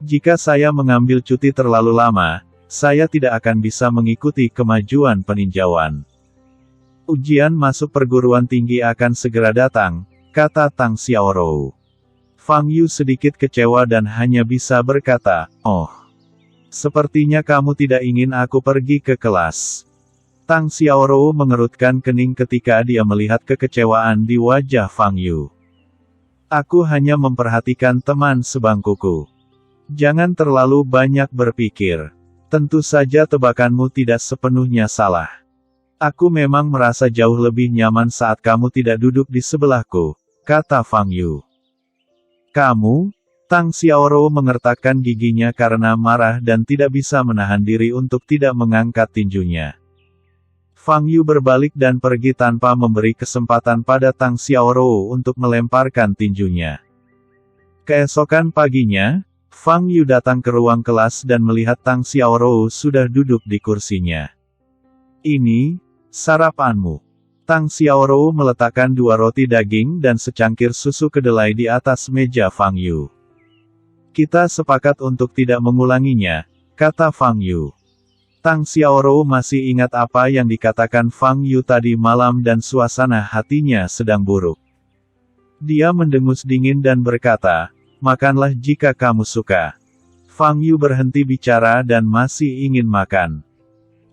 Jika saya mengambil cuti terlalu lama, saya tidak akan bisa mengikuti kemajuan peninjauan. Ujian masuk perguruan tinggi akan segera datang, kata Tang Xiaorou. Fang Yu sedikit kecewa dan hanya bisa berkata, "Oh, sepertinya kamu tidak ingin aku pergi ke kelas." Tang Xiaorou mengerutkan kening ketika dia melihat kekecewaan di wajah Fang Yu. "Aku hanya memperhatikan teman sebangkuku. Jangan terlalu banyak berpikir. Tentu saja tebakanmu tidak sepenuhnya salah. Aku memang merasa jauh lebih nyaman saat kamu tidak duduk di sebelahku," kata Fang Yu. "Kamu?" Tang Xiaorou mengertakkan giginya karena marah dan tidak bisa menahan diri untuk tidak mengangkat tinjunya. Fang Yu berbalik dan pergi tanpa memberi kesempatan pada Tang Xiaorou untuk melemparkan tinjunya. Keesokan paginya, Fang Yu datang ke ruang kelas dan melihat Tang Xiaorou sudah duduk di kursinya. "Ini, sarapanmu." Tang Xiaorou meletakkan 2 roti daging dan secangkir susu kedelai di atas meja Fang Yu. "Kita sepakat untuk tidak mengulanginya," kata Fang Yu. Tang Xiaorou masih ingat apa yang dikatakan Fang Yu tadi malam dan suasana hatinya sedang buruk. Dia mendengus dingin dan berkata, "Makanlah jika kamu suka." Fang Yu berhenti bicara dan masih ingin makan.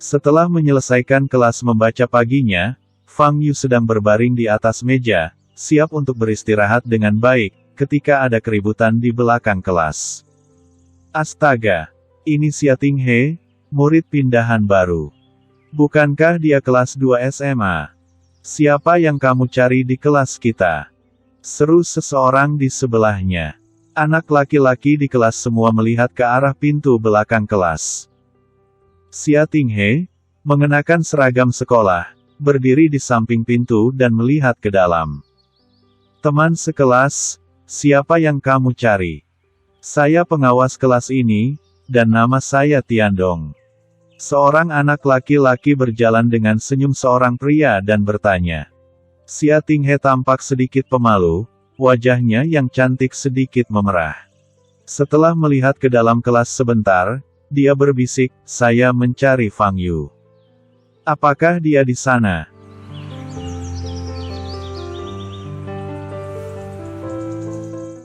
Setelah menyelesaikan kelas membaca paginya, Fang Yu sedang berbaring di atas meja, siap untuk beristirahat dengan baik, ketika ada keributan di belakang kelas. "Astaga! Ini Xia Tinghe, murid pindahan baru. Bukankah dia kelas 2 SMA? Siapa yang kamu cari di kelas kita?" seru seseorang di sebelahnya. Anak laki-laki di kelas semua melihat ke arah pintu belakang kelas. Xia Tinghe, mengenakan seragam sekolah, berdiri di samping pintu dan melihat ke dalam. "Teman sekelas, siapa yang kamu cari?" "Saya pengawas kelas ini, dan nama saya Tiandong." Seorang anak laki-laki berjalan dengan senyum seorang pria dan bertanya. Xia Tinghe tampak sedikit pemalu, wajahnya yang cantik sedikit memerah. Setelah melihat ke dalam kelas sebentar, dia berbisik, "Saya mencari Fang Yu. Apakah dia di sana?"